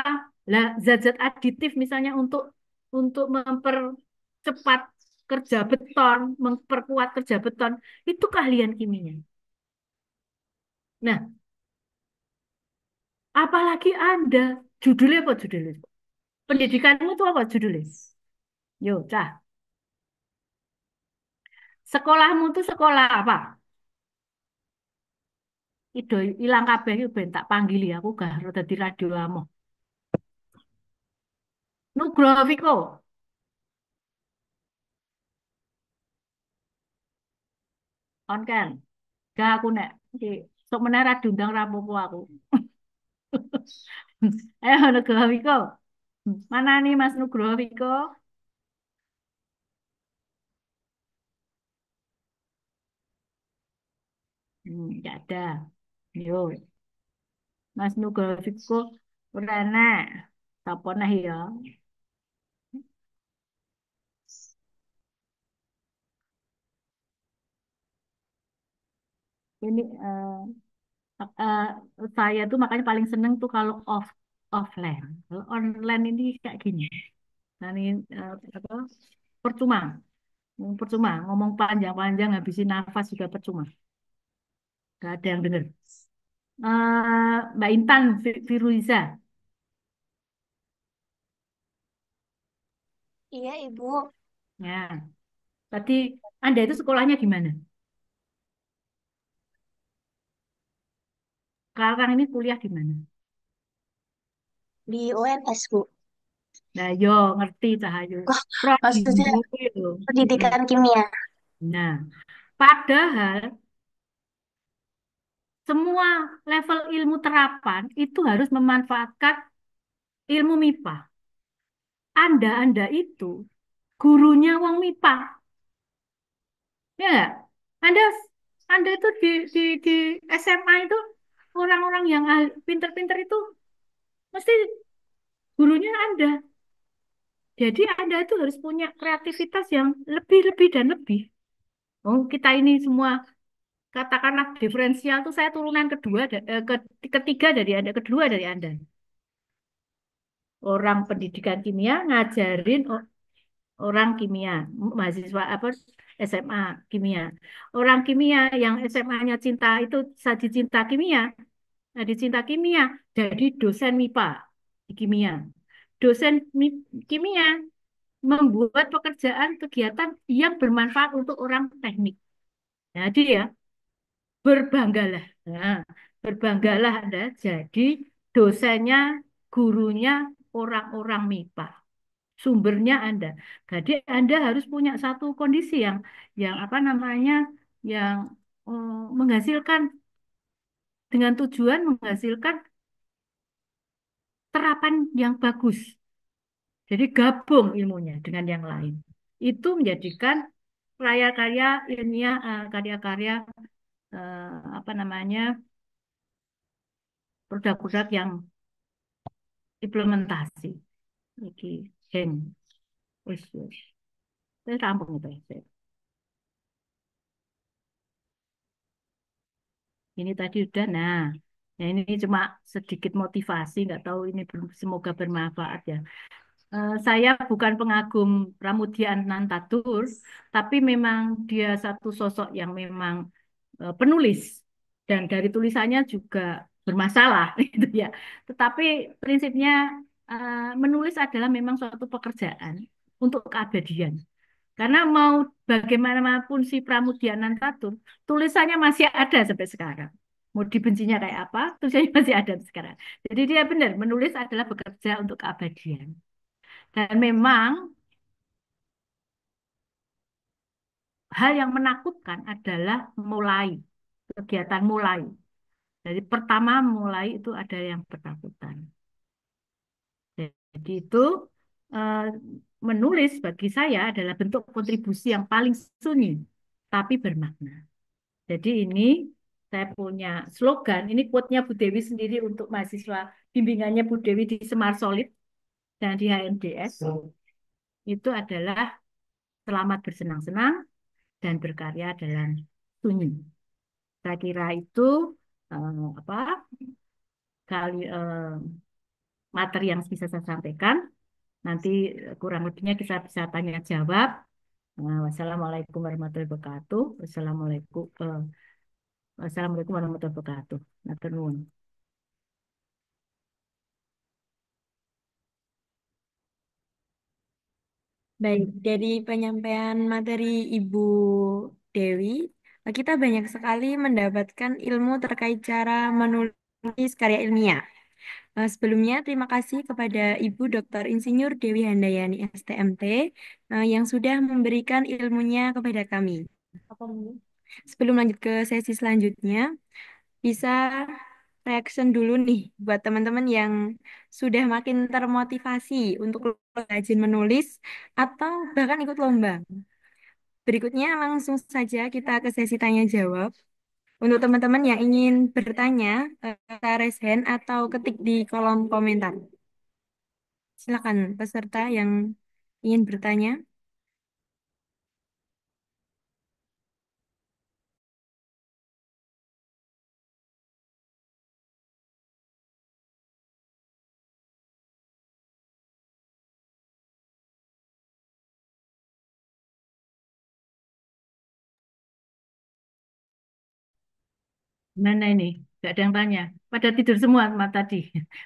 Lah zat-zat aditif misalnya untuk mempercepat kerja beton, memperkuat kerja beton, itu keahlian kimia. Nah, apalagi Anda, judulnya apa judulnya? Pendidikanmu itu apa judulnya? Yo, cah. Sekolahmu itu sekolah apa? Ido ilang kabeh iki ben tak panggili aku gak harus dadi radio amo. Nugroho Viko, on kan. Gak aku nek iki sok menara diundang rapopo aku. Ayo Nugroho Viko. Mana nih Mas Nugroho Viko? Nggak ada. Yo, Mas Nugroho Viko ora enak. Sapa nah ya? Ini eh, saya tuh makanya paling seneng tuh kalau offline. Kalau online ini kayak gini. Nah, ini apa? Percuma. Percuma. Ngomong panjang-panjang habisin nafas juga percuma. Gak ada yang denger. Mbak Intan Firuliza. Iya, Ibu. Ya, tadi Anda itu sekolahnya di mana? Sekarang ini kuliah di mana? Di UNS, Bu. Nah, yo ngerti Cahayu. Wah, maksudnya Prodimu itu. Mm-mm. pendidikan kimia. Nah, padahal semua level ilmu terapan itu harus memanfaatkan ilmu MIPA. Anda itu gurunya wong MIPA. Ya nggak? Anda Anda itu di SMA itu orang-orang yang pinter-pinter itu mesti gurunya Anda. Jadi Anda itu harus punya kreativitas yang lebih-lebih dan lebih. Oh, kita ini semua katakanlah diferensial tuh saya turunan kedua, ketiga dari Anda, kedua dari Anda. Orang pendidikan kimia ngajarin orang kimia, mahasiswa apa SMA kimia. Orang kimia yang SMA-nya cinta itu saji cinta kimia, nah di cinta kimia jadi dosen MIPA di kimia. Dosen kimia membuat pekerjaan kegiatan yang bermanfaat untuk orang teknik. Jadi ya, berbanggalah. Nah, berbanggalah Anda jadi dosennya, gurunya orang-orang MIPA. Sumbernya Anda. Jadi Anda harus punya satu kondisi yang apa namanya, yang menghasilkan dengan tujuan menghasilkan terapan yang bagus. Jadi gabung ilmunya dengan yang lain. Itu menjadikan karya-karya ilmiah, karya-karya apa namanya, produk-produk yang implementasi. Iki, Hen, wis, wis. Saya rampung itu. Ini tadi udah, nah ini cuma sedikit motivasi, nggak tahu ini semoga bermanfaat ya. Saya bukan pengagum Pramudia Anantatur, tapi memang dia satu sosok yang memang penulis dan dari tulisannya juga bermasalah gitu ya. Tetapi prinsipnya menulis adalah memang suatu pekerjaan untuk keabadian. Karena mau bagaimanapun si Pramudia Anantatur, tulisannya masih ada sampai sekarang. Mau dibencinya kayak apa, tulisannya masih ada sampai sekarang. Jadi dia benar, menulis adalah bekerja untuk keabadian. Dan memang hal yang menakutkan adalah mulai, kegiatan mulai. Jadi pertama mulai itu ada yang ketakutan. Jadi itu eh, menulis bagi saya adalah bentuk kontribusi yang paling sunyi, tapi bermakna. Jadi ini saya punya slogan, ini quote-nya Bu Dewi sendiri untuk mahasiswa bimbingannya Bu Dewi di Semar Solid dan di HMDS. Itu adalah selamat bersenang-senang dan berkarya dalam sunyi. Saya kira itu apa kali materi yang bisa saya sampaikan. Nanti kurang lebihnya kita bisa tanya jawab. Wassalamualaikum warahmatullahi wabarakatuh. Wassalamualaikum warahmatullahi wabarakatuh. Matur nuwun. Baik, dari penyampaian materi Ibu Dewi, kita banyak sekali mendapatkan ilmu terkait cara menulis karya ilmiah. Sebelumnya, terima kasih kepada Ibu Dr. Insinyur Dewi Handayani STMT yang sudah memberikan ilmunya kepada kami. Sebelum lanjut ke sesi selanjutnya, bisa reaction dulu nih buat teman-teman yang sudah makin termotivasi untuk rajin menulis atau bahkan ikut lomba. Berikutnya langsung saja kita ke sesi tanya jawab. Untuk teman-teman yang ingin bertanya, raise hand atau ketik di kolom komentar. Silakan peserta yang ingin bertanya. Mana ini? Gak ada yang tanya. Pada tidur semua tadi.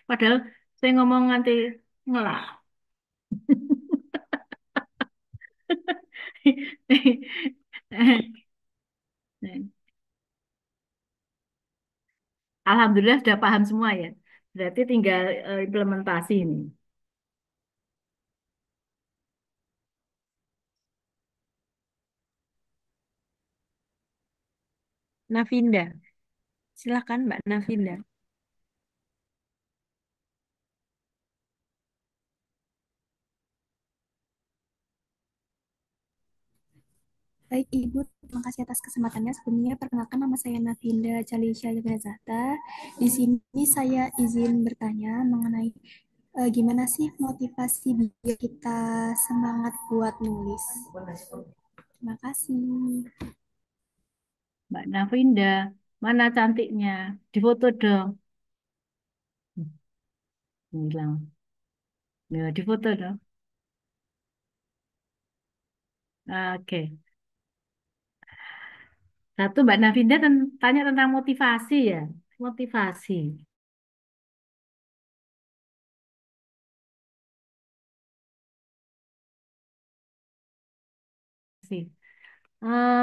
Padahal saya ngomong nanti ngelak. Alhamdulillah sudah paham semua ya. Berarti tinggal implementasi ini. Navinda, silakan Mbak Navinda. Baik Ibu, terima kasih atas kesempatannya. Sebelumnya perkenalkan nama saya Navinda Chalisha Yogyakarta. Di sini saya izin bertanya mengenai gimana sih motivasi biar kita semangat buat nulis. Terima kasih. Mbak Navinda, mana cantiknya? Difoto dong. Hilang. Ya, difoto dong. Oke. Satu Mbak Navinda tanya tentang motivasi ya. Motivasi. Sih. Eh,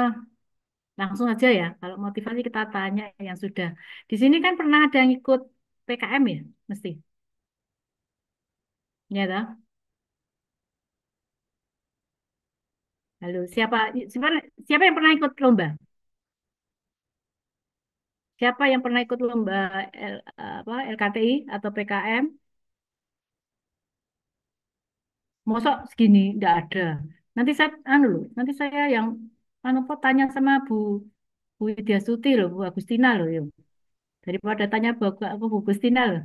langsung aja ya. Kalau motivasi kita tanya yang sudah. Di sini kan pernah ada yang ikut PKM ya, mesti. Ya toh? Halo, siapa siapa yang pernah ikut lomba? Siapa yang pernah ikut lomba LKTI atau PKM? Mosok segini nggak ada. Nanti saya yang tanya sama Bu Widya Stuti loh, Bu Agustina loh, yuk. Daripada tanya Bu Agustina loh.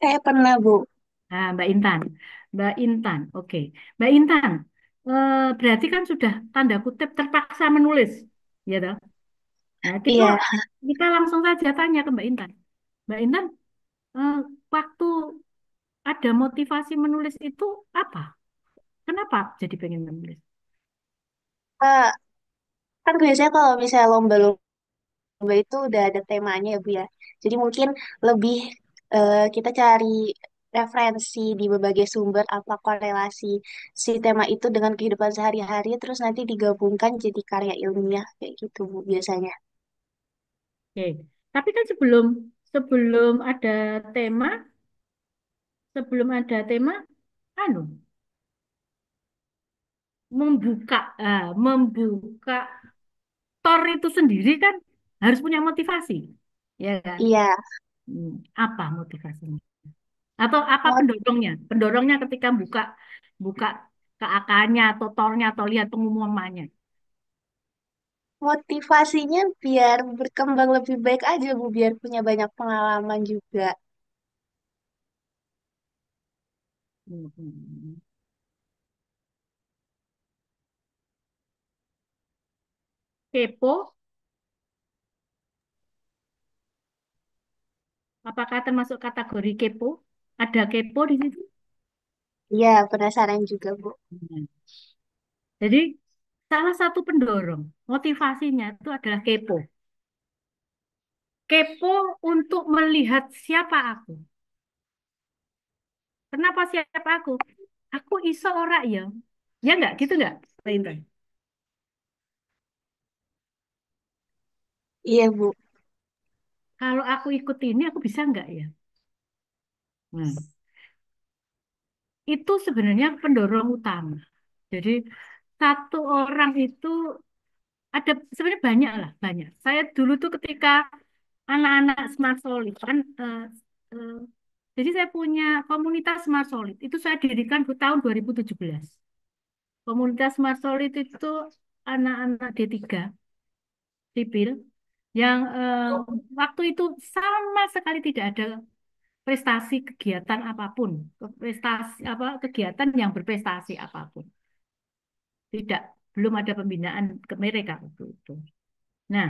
Saya pernah, Bu. Nah, Mbak Intan, oke. Mbak Intan, berarti kan sudah tanda kutip terpaksa menulis, ya toh? Nah, Iya, kita langsung saja tanya ke Mbak Intan. Mbak Intan, eh, waktu ada motivasi menulis itu apa? Kenapa jadi pengen menulis? Kak. Kan biasanya kalau misalnya lomba-lomba itu udah ada temanya ya, Bu ya. Jadi mungkin lebih kita cari referensi di berbagai sumber apa korelasi si tema itu dengan kehidupan sehari-hari terus nanti digabungkan jadi karya ilmiah kayak gitu, Bu, biasanya. Oke. Tapi kan sebelum ada tema, sebelum ada tema, anu, membuka tor itu sendiri kan harus punya motivasi, ya kan? Iya, Hmm, apa motivasinya? Atau apa mot- pendorongnya? Pendorongnya ketika buka buka ke AK-nya atau tornya atau lihat pengumumannya. motivasinya biar berkembang lebih baik aja, Bu, biar punya banyak pengalaman juga. Hmm. Kepo, apakah termasuk kategori kepo? Ada kepo di situ? Iya, penasaran juga, Bu. Hmm. Jadi salah satu pendorong motivasinya itu adalah kepo. Kepo untuk melihat siapa aku. Kenapa siapa aku? Aku iso ora ya. Ya enggak gitu enggak, Mbak Intan? Iya, Bu. Kalau aku ikut ini aku bisa enggak ya? Hmm. Itu sebenarnya pendorong utama. Jadi satu orang itu ada sebenarnya banyak lah, banyak. Saya dulu tuh ketika anak-anak Smart Solid kan eh, jadi saya punya komunitas Smart Solid. Itu saya dirikan di tahun 2017. Komunitas Smart Solid itu anak-anak D3 sipil yang waktu itu sama sekali tidak ada prestasi kegiatan apapun, prestasi apa kegiatan yang berprestasi apapun. Tidak, belum ada pembinaan ke mereka waktu itu. Nah,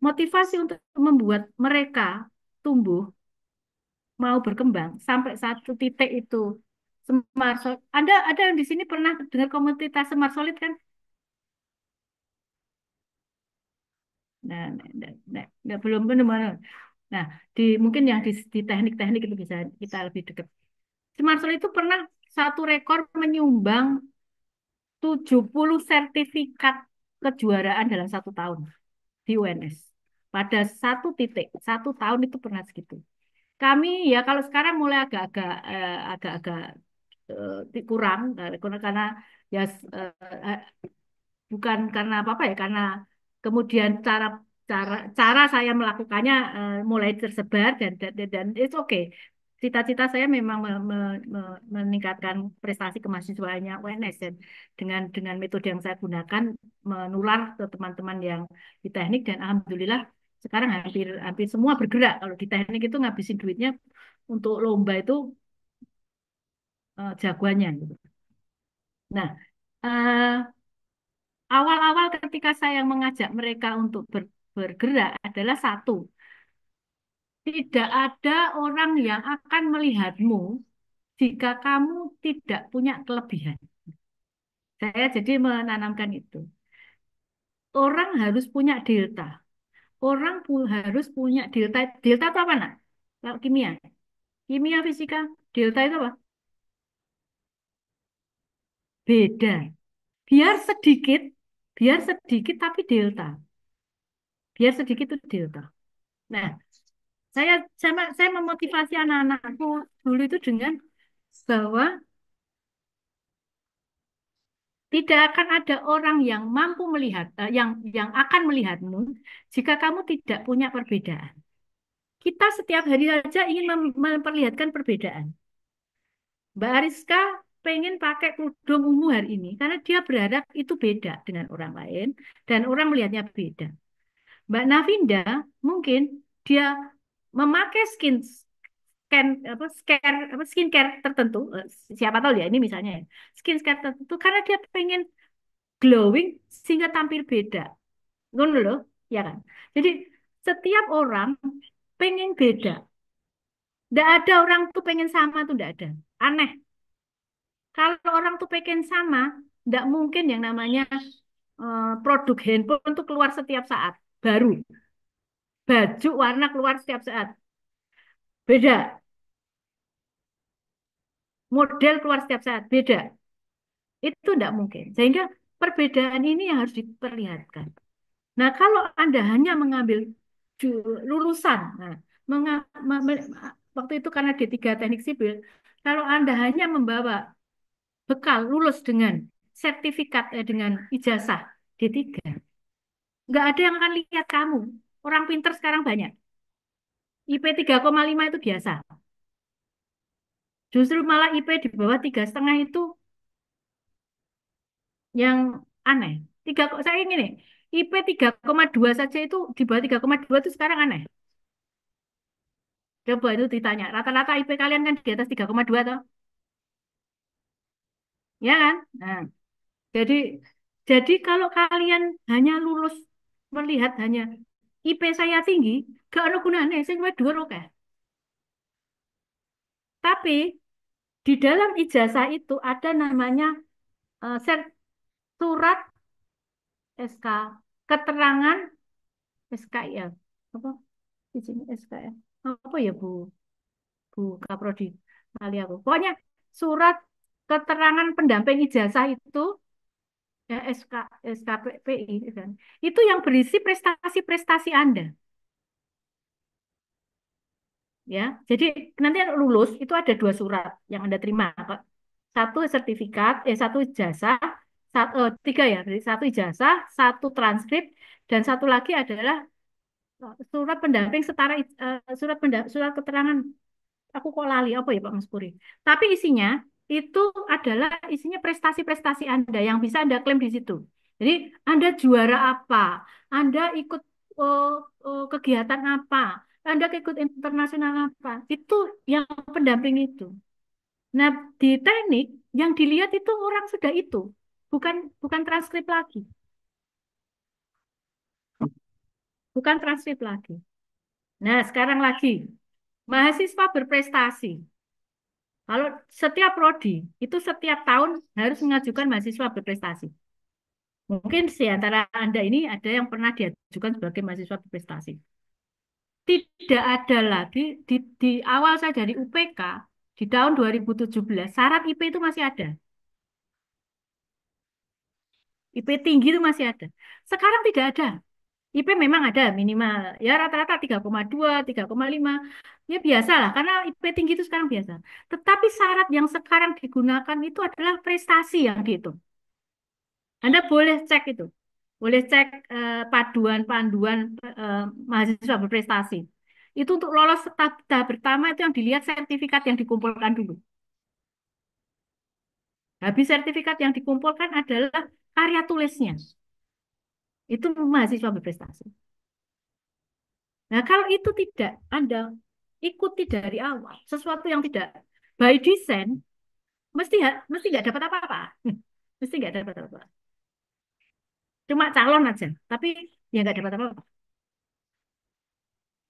motivasi untuk membuat mereka tumbuh, mau berkembang sampai satu titik itu. Smart Solid. Ada yang di sini pernah dengar komunitas Smart Solid kan? Nah, belum benar. Nah, mungkin yang di teknik-teknik itu bisa kita lebih dekat. Smart Solid itu pernah satu rekor menyumbang 70 sertifikat kejuaraan dalam satu tahun di UNS. Pada satu titik, satu tahun itu pernah segitu. Kami ya kalau sekarang mulai agak-agak kurang karena ya eh, bukan karena apa-apa ya karena kemudian cara cara cara saya melakukannya mulai tersebar dan it's okay. Cita-cita saya memang meningkatkan prestasi kemahasiswaannya UNS dan dengan metode yang saya gunakan menular ke teman-teman yang di teknik dan alhamdulillah sekarang hampir hampir semua bergerak. Kalau di teknik itu ngabisin duitnya untuk lomba itu jagoannya gitu. Nah, eh, awal-awal ketika saya mengajak mereka untuk bergerak adalah satu, tidak ada orang yang akan melihatmu jika kamu tidak punya kelebihan. Saya jadi menanamkan itu. Orang harus punya delta. Orang harus punya delta. Delta itu apa, nak? Kalau kimia. Kimia, fisika. Delta itu apa? Beda. Biar sedikit, biar sedikit tapi delta. Biar sedikit itu delta. Nah, saya memotivasi anak-anakku dulu itu dengan bahwa tidak akan ada orang yang mampu melihat, yang akan melihatmu jika kamu tidak punya perbedaan. Kita setiap hari saja ingin memperlihatkan perbedaan. Mbak Ariska pengen pakai kerudung ungu hari ini karena dia berharap itu beda dengan orang lain dan orang melihatnya beda. Mbak Navinda mungkin dia memakai skincare tertentu, siapa tahu ya ini misalnya ya, skincare tertentu karena dia pengen glowing sehingga tampil beda. Ngono loh, ya kan? Jadi setiap orang pengen beda. Tidak ada orang tuh pengen sama tuh tidak ada. Aneh. Kalau orang tuh pengen sama, tidak mungkin yang namanya produk handphone tuh keluar setiap saat. Baru. Baju warna keluar setiap saat. Beda. Model keluar setiap saat. Beda. Itu tidak mungkin. Sehingga perbedaan ini yang harus diperlihatkan. Nah, kalau Anda hanya mengambil lulusan, nah, waktu itu karena D3 Teknik Sipil, kalau Anda hanya membawa bekal lulus dengan sertifikat, dengan ijazah D3, nggak ada yang akan lihat kamu. Orang pinter sekarang banyak. IP 3,5 itu biasa. Justru malah IP di bawah 3,5 itu yang aneh. Saya ingin nih, IP 3,2 saja itu di bawah 3,2 itu sekarang aneh. Coba itu ditanya, rata-rata IP kalian kan di atas 3,2 toh? Ya kan? Nah, jadi jadi kalau kalian hanya lulus melihat hanya IP saya tinggi, gak ada gunanya, saya cuma dua oke. Tapi di dalam ijazah itu ada namanya surat SK, keterangan SKIL. Apa? Di sini SKL. Apa ya Bu Kaprodi? Kali aku. Pokoknya surat keterangan pendamping ijazah itu ya SKPI kan. Itu yang berisi prestasi-prestasi Anda. Ya, jadi nanti lulus itu ada dua surat yang Anda terima. Satu sertifikat, satu ijazah, tiga ya, satu ijazah, satu transkrip, dan satu lagi adalah surat pendamping setara surat keterangan. Aku kok lali apa ya Pak Mas Puri. Tapi isinya prestasi-prestasi Anda yang bisa Anda klaim di situ. Jadi Anda juara apa? Anda ikut oh, kegiatan apa? Anda ikut internasional apa? Itu yang pendamping itu. Nah, di teknik yang dilihat itu orang sudah itu, bukan bukan transkrip lagi, bukan transkrip lagi. Nah, sekarang lagi mahasiswa berprestasi. Kalau setiap prodi itu setiap tahun harus mengajukan mahasiswa berprestasi. Mungkin di antara Anda ini ada yang pernah diajukan sebagai mahasiswa berprestasi. Tidak ada lagi di awal saya dari UPK di tahun 2017 syarat IP itu masih ada. IP tinggi itu masih ada. Sekarang tidak ada. IP memang ada minimal ya rata-rata 3,2, 3,5. Ya biasa lah karena IP tinggi itu sekarang biasa. Tetapi syarat yang sekarang digunakan itu adalah prestasi yang dihitung. Anda boleh cek itu. Boleh cek paduan panduan mahasiswa berprestasi. Itu untuk lolos tahap pertama itu yang dilihat sertifikat yang dikumpulkan dulu. Habis sertifikat yang dikumpulkan adalah karya tulisnya. Itu mahasiswa berprestasi. Nah, kalau itu tidak Anda ikuti dari awal, sesuatu yang tidak by design, mesti nggak dapat apa-apa. Mesti nggak dapat apa-apa. cuma calon aja, tapi ya nggak dapat apa-apa.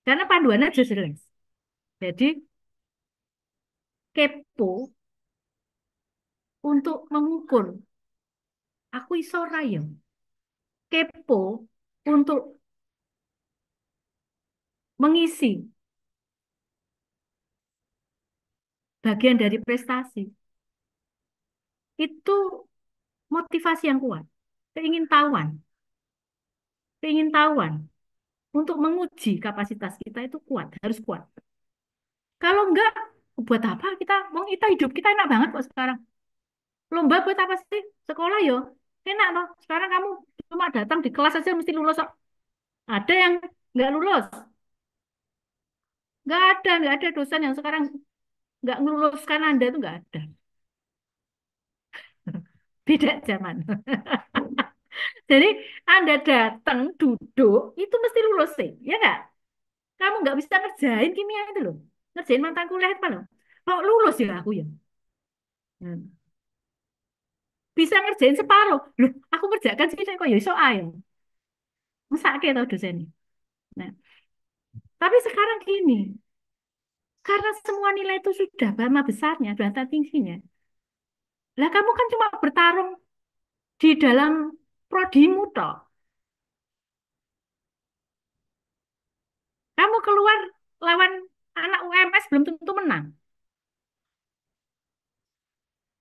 Karena panduannya aja jelas. Jadi kepo untuk mengukur aku iso ora ya. Kepo untuk mengisi bagian dari prestasi. Itu motivasi yang kuat. Keingintahuan, keingintahuan untuk menguji kapasitas kita itu kuat, harus kuat. Kalau enggak, buat apa kita? Mau kita hidup kita enak banget kok sekarang. Lomba buat apa sih? Sekolah yo, enak toh. Sekarang kamu cuma datang di kelas aja mesti lulus kok. Ada yang nggak lulus, nggak ada dosen yang sekarang nggak meluluskan Anda itu nggak ada. Beda zaman. Jadi Anda datang duduk itu mesti lulus sih, ya nggak? Kamu nggak bisa ngerjain kimia itu loh, ngerjain mata kuliah apa loh? Mau lulus ya aku ya. Hmm. Bisa ngerjain separuh. Loh, aku ngerjakan sih kok ya iso ayo. Masa tau dosen. Nah, tapi sekarang gini, karena semua nilai itu sudah sama besarnya, data tingginya. Lah kamu kan cuma bertarung di dalam prodimu toh. Kamu keluar lawan anak UMS belum tentu menang.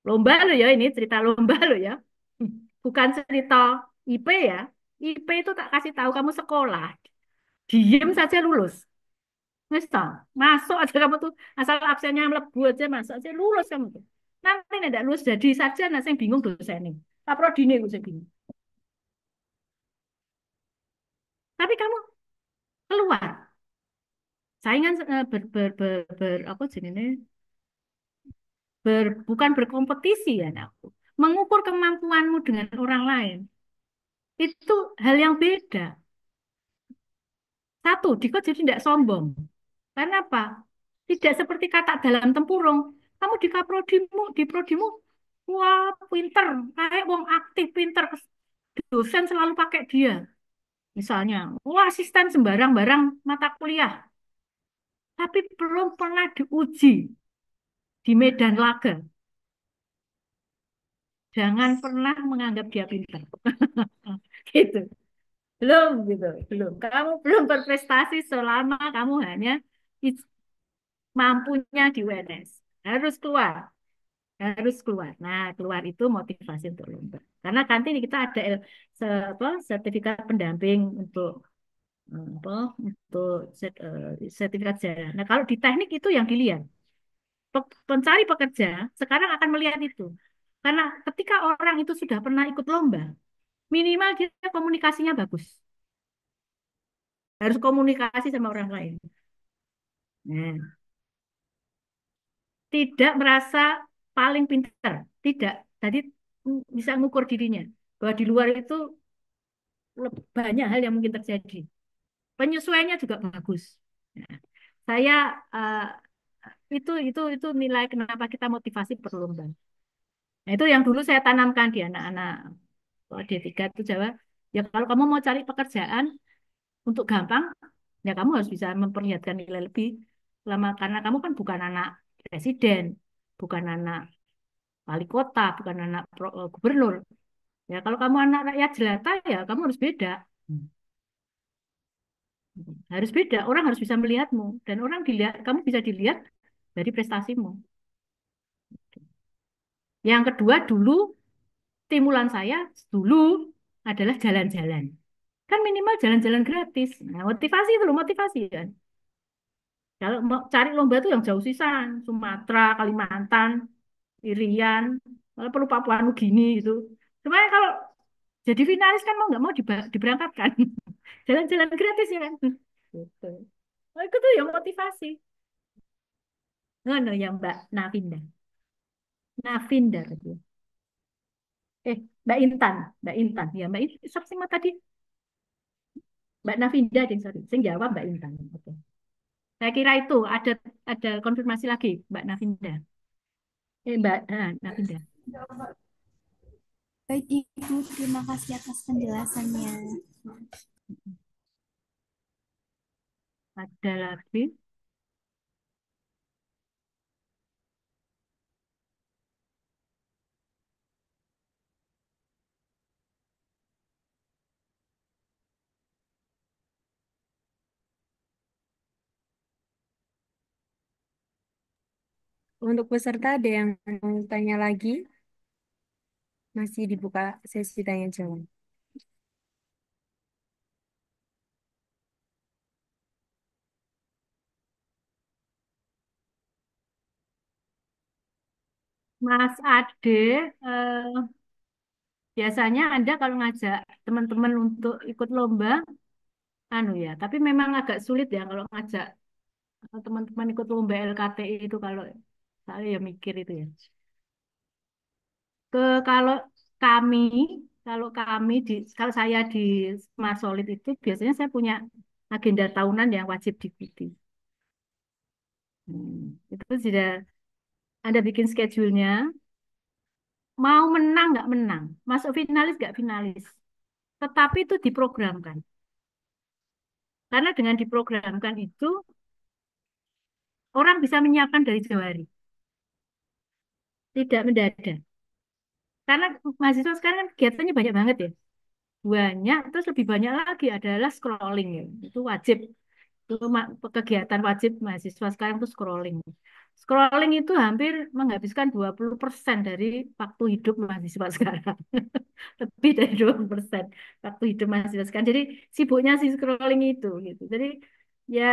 Lomba lo ya ini cerita lomba lo ya. Bukan cerita IP ya. IP itu tak kasih tahu kamu sekolah. Diem saja lulus. Wis toh, masuk aja kamu tuh asal absennya mlebu aja masuk aja lulus kamu tuh. Nanti nek ndak lulus jadi saja nah sing bingung dosen ini. Pak Prodine gue sing bingung. Tapi kamu keluar saingan apa jenenge bukan berkompetisi ya aku. Mengukur kemampuanmu dengan orang lain itu hal yang beda. Satu, Diko jadi tidak sombong. Karena apa? Tidak seperti kata dalam tempurung. Kamu di prodimu, wah pinter, kayak wong aktif pinter. Dosen selalu pakai dia. Misalnya, wah asisten sembarang barang mata kuliah. Tapi belum pernah diuji di medan laga. Jangan pernah menganggap dia pinter. Gitu. Belum gitu, belum. Kamu belum berprestasi selama kamu hanya mampunya di UNS. Harus keluar. Harus keluar. Nah, keluar itu motivasi untuk lomba. Karena nanti kita ada sertifikat pendamping untuk apa untuk sertifikat jalan. Nah, kalau di teknik itu yang dilihat. Pencari pekerja sekarang akan melihat itu. Karena ketika orang itu sudah pernah ikut lomba, minimal dia komunikasinya bagus. Harus komunikasi sama orang lain. Nah, tidak merasa paling pintar. Tidak. Tadi bisa mengukur dirinya. Bahwa di luar itu banyak hal yang mungkin terjadi. Penyesuaiannya juga bagus. Nah, saya itu nilai kenapa kita motivasi berlomba. Nah, itu yang dulu saya tanamkan di anak-anak D3 itu Jawa. Ya kalau kamu mau cari pekerjaan untuk gampang, ya kamu harus bisa memperlihatkan nilai lebih lama karena kamu kan bukan anak presiden, bukan anak wali kota, bukan anak gubernur. Ya kalau kamu anak rakyat jelata ya kamu harus beda. Harus beda, orang harus bisa melihatmu dan orang dilihat, kamu bisa dilihat dari prestasimu. Yang kedua dulu stimulan saya dulu adalah jalan-jalan. Kan minimal jalan-jalan gratis. Nah, motivasi itu loh, motivasi kan. Kalau mau cari lomba itu yang jauh sisan, Sumatera, Kalimantan, Irian, kalau perlu Papua Nugini gitu. Sebenarnya kalau jadi finalis kan mau nggak mau diberangkatkan. Jalan-jalan gratis ya kan. Gitu. Oh, itu tuh yang motivasi. Ngono ya Mbak Navinda. Navinda tadi. Mbak Intan, Mbak Intan. Ya Mbak Intan, siapa sih Mbak tadi? Mbak Navinda, ding, sorry. Saya jawab Mbak Intan. Oke. Saya kira itu ada konfirmasi lagi Mbak Navinda. Mbak Navinda. Baik, Ibu, terima kasih atas penjelasannya. Ada lagi? Untuk peserta ada yang mau tanya lagi? Masih dibuka sesi tanya jawab. Mas Ade, biasanya Anda kalau ngajak teman-teman untuk ikut lomba, anu ya, tapi memang agak sulit ya kalau ngajak teman-teman ikut lomba LKTI itu kalau saya ya mikir itu ya. Ke kalau kami, kalau saya di Smart Solid itu biasanya saya punya agenda tahunan yang wajib diikuti. Itu sudah Anda bikin schedule-nya, mau menang nggak menang, masuk finalis nggak finalis, tetapi itu diprogramkan. Karena dengan diprogramkan itu orang bisa menyiapkan dari jauh hari, tidak mendadak. Karena mahasiswa sekarang kan kegiatannya banyak banget ya. Banyak, terus lebih banyak lagi adalah scrolling ya. Itu wajib. Itu kegiatan wajib mahasiswa sekarang itu scrolling. Scrolling itu hampir menghabiskan 20% dari waktu hidup mahasiswa sekarang. Lebih dari 20% waktu hidup mahasiswa sekarang. Jadi sibuknya si scrolling itu gitu. Jadi ya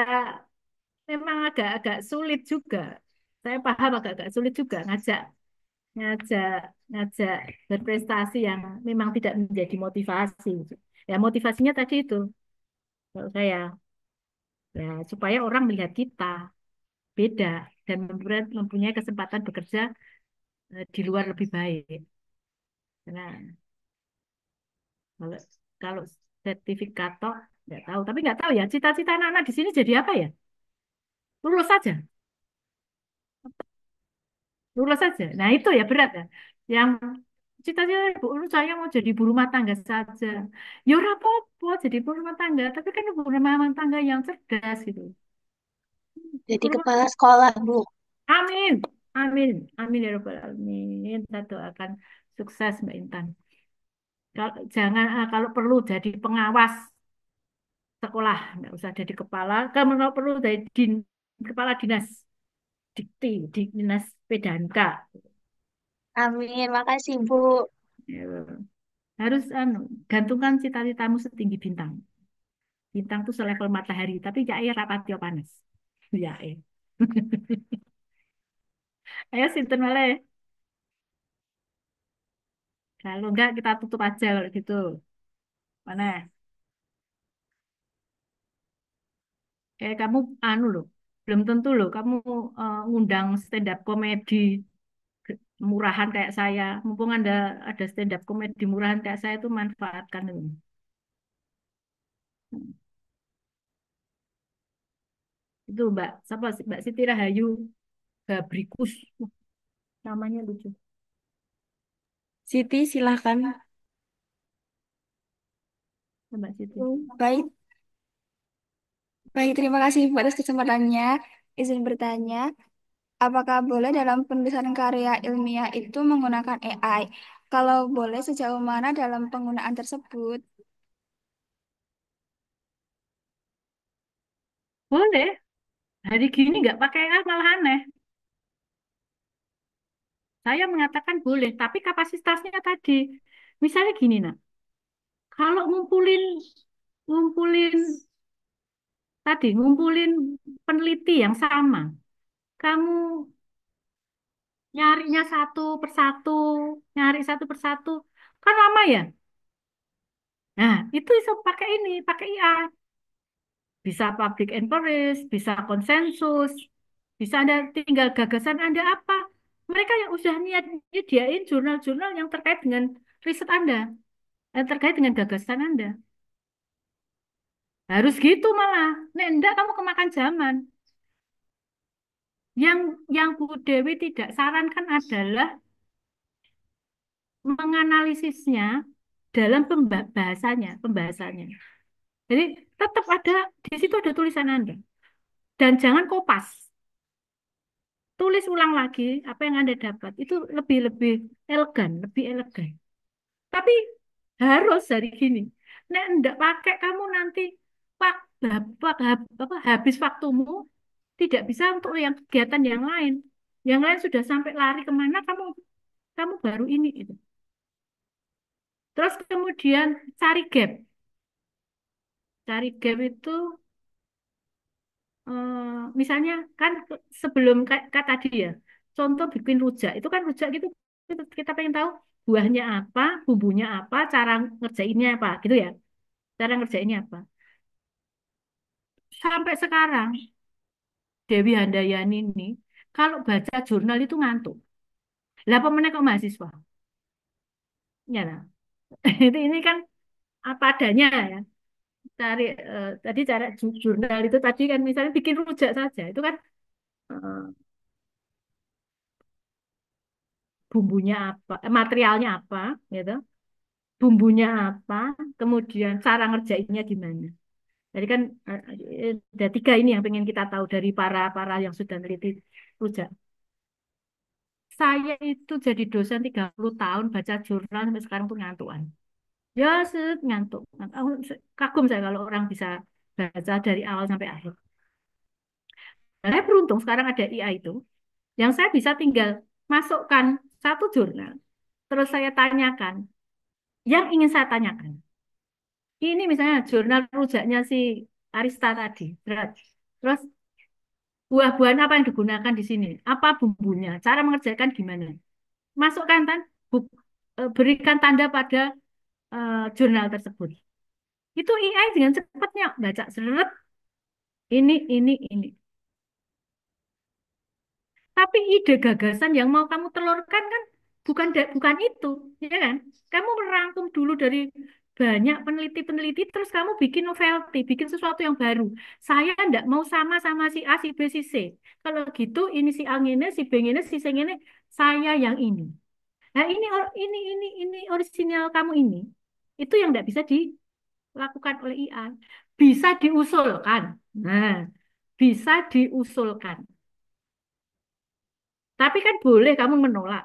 memang agak-agak sulit juga. Saya paham agak-agak sulit juga ngajak ngajak berprestasi yang memang tidak menjadi motivasi. Ya motivasinya tadi itu kalau saya ya supaya orang melihat kita beda dan mempunyai kesempatan bekerja di luar lebih baik. Karena kalau kalau sertifikat toh nggak tahu, tapi nggak tahu ya cita-cita anak-anak di sini jadi apa ya? Lulus saja, lulus saja. Nah itu ya berat ya. Yang cita-cita ibu saya mau jadi ibu rumah tangga saja. Ya ora apa-apa jadi ibu rumah tangga, tapi kan ibu rumah tangga yang cerdas gitu. Ibu Jadi rumah kepala sekolah, Bu. Amin, amin, amin ya Rabbal Alamin. Saya doakan sukses Mbak Intan. Jangan kalau perlu jadi pengawas sekolah, nggak usah jadi kepala. Kalau perlu jadi kepala dinas dikti di dinas Pedanka. Amin, makasih, Bu. Ya, harus gantungkan cita-citamu setinggi bintang. Bintang tuh selevel matahari, tapi ya air rapatio panas. Ya air. Ayo sinten malih. Kalau enggak kita tutup aja kalau gitu. Mana? Kamu anu loh, belum tentu loh kamu ngundang stand up komedi murahan kayak saya. Mumpung ada stand up komedi murahan kayak saya itu manfaatkan itu. Itu Mbak, siapa sih? Mbak Siti Rahayu Gabrikus. Namanya lucu. Siti, silahkan. Mbak Siti. Baik, baik, terima kasih Ibu atas kesempatannya. Izin bertanya, apakah boleh dalam penulisan karya ilmiah itu menggunakan AI? Kalau boleh, sejauh mana dalam penggunaan tersebut? Boleh. Hari gini nggak pakai A malah aneh. Saya mengatakan boleh, tapi kapasitasnya tadi. Misalnya gini, nak. Kalau ngumpulin ngumpulin ngumpulin peneliti yang sama. Kamu nyarinya satu persatu, nyari satu persatu, kan lama ya? Nah, itu bisa pakai ini, pakai IA. Bisa public interest, bisa konsensus, bisa Anda tinggal gagasan Anda apa. Mereka yang udah nyediain jurnal-jurnal yang terkait dengan riset Anda, terkait dengan gagasan Anda. Harus gitu malah. Nek enggak kamu kemakan zaman. Yang Bu Dewi tidak sarankan adalah menganalisisnya dalam pembahasannya. Jadi tetap ada di situ ada tulisan Anda dan jangan kopas. Tulis ulang lagi apa yang Anda dapat. Itu lebih lebih elegan, lebih elegan. Tapi harus dari gini. Nek ndak pakai kamu nanti pak, habis waktumu tidak bisa untuk yang kegiatan yang lain. Yang lain sudah sampai lari kemana kamu kamu baru ini itu. Terus kemudian cari gap. Cari gap itu eh, misalnya kan sebelum kayak tadi ya. Contoh bikin rujak. Itu kan rujak gitu kita pengen tahu buahnya apa, bumbunya apa, cara ngerjainnya apa gitu ya. Cara ngerjainnya apa. Sampai sekarang Dewi Handayani ini kalau baca jurnal itu ngantuk. Lah pemenang kok mahasiswa? Ya lah. Ini kan apa adanya ya. Cari tadi cara jurnal itu tadi kan misalnya bikin rujak saja itu kan eh, bumbunya apa, materialnya apa, gitu. Bumbunya apa, kemudian cara ngerjainnya gimana. Jadi kan ada tiga ini yang pengen kita tahu dari para para yang sudah meneliti rujak. Saya itu jadi dosen 30 tahun baca jurnal sampai sekarang tuh ngantuan. Ya, ngantuk. Kagum saya kalau orang bisa baca dari awal sampai akhir. Saya beruntung sekarang ada IA itu, yang saya bisa tinggal masukkan satu jurnal, terus saya tanyakan yang ingin saya tanyakan. Ini misalnya jurnal rujaknya si Arista tadi, berat. Terus buah-buahan apa yang digunakan di sini? Apa bumbunya? Cara mengerjakan gimana? Masukkan berikan tanda pada jurnal tersebut. Itu AI dengan cepatnya baca seret ini. Tapi ide gagasan yang mau kamu telurkan kan bukan itu, ya kan? Kamu merangkum dulu dari banyak peneliti-peneliti, terus kamu bikin novelty, bikin sesuatu yang baru. Saya ndak mau sama si A, si B, si C. Kalau gitu, ini si A ini, si B ini, si C ini, saya yang ini. Nah, ini orisinal kamu ini. Itu yang ndak bisa dilakukan oleh IA. Bisa diusulkan. Nah, bisa diusulkan. Tapi kan boleh kamu menolak.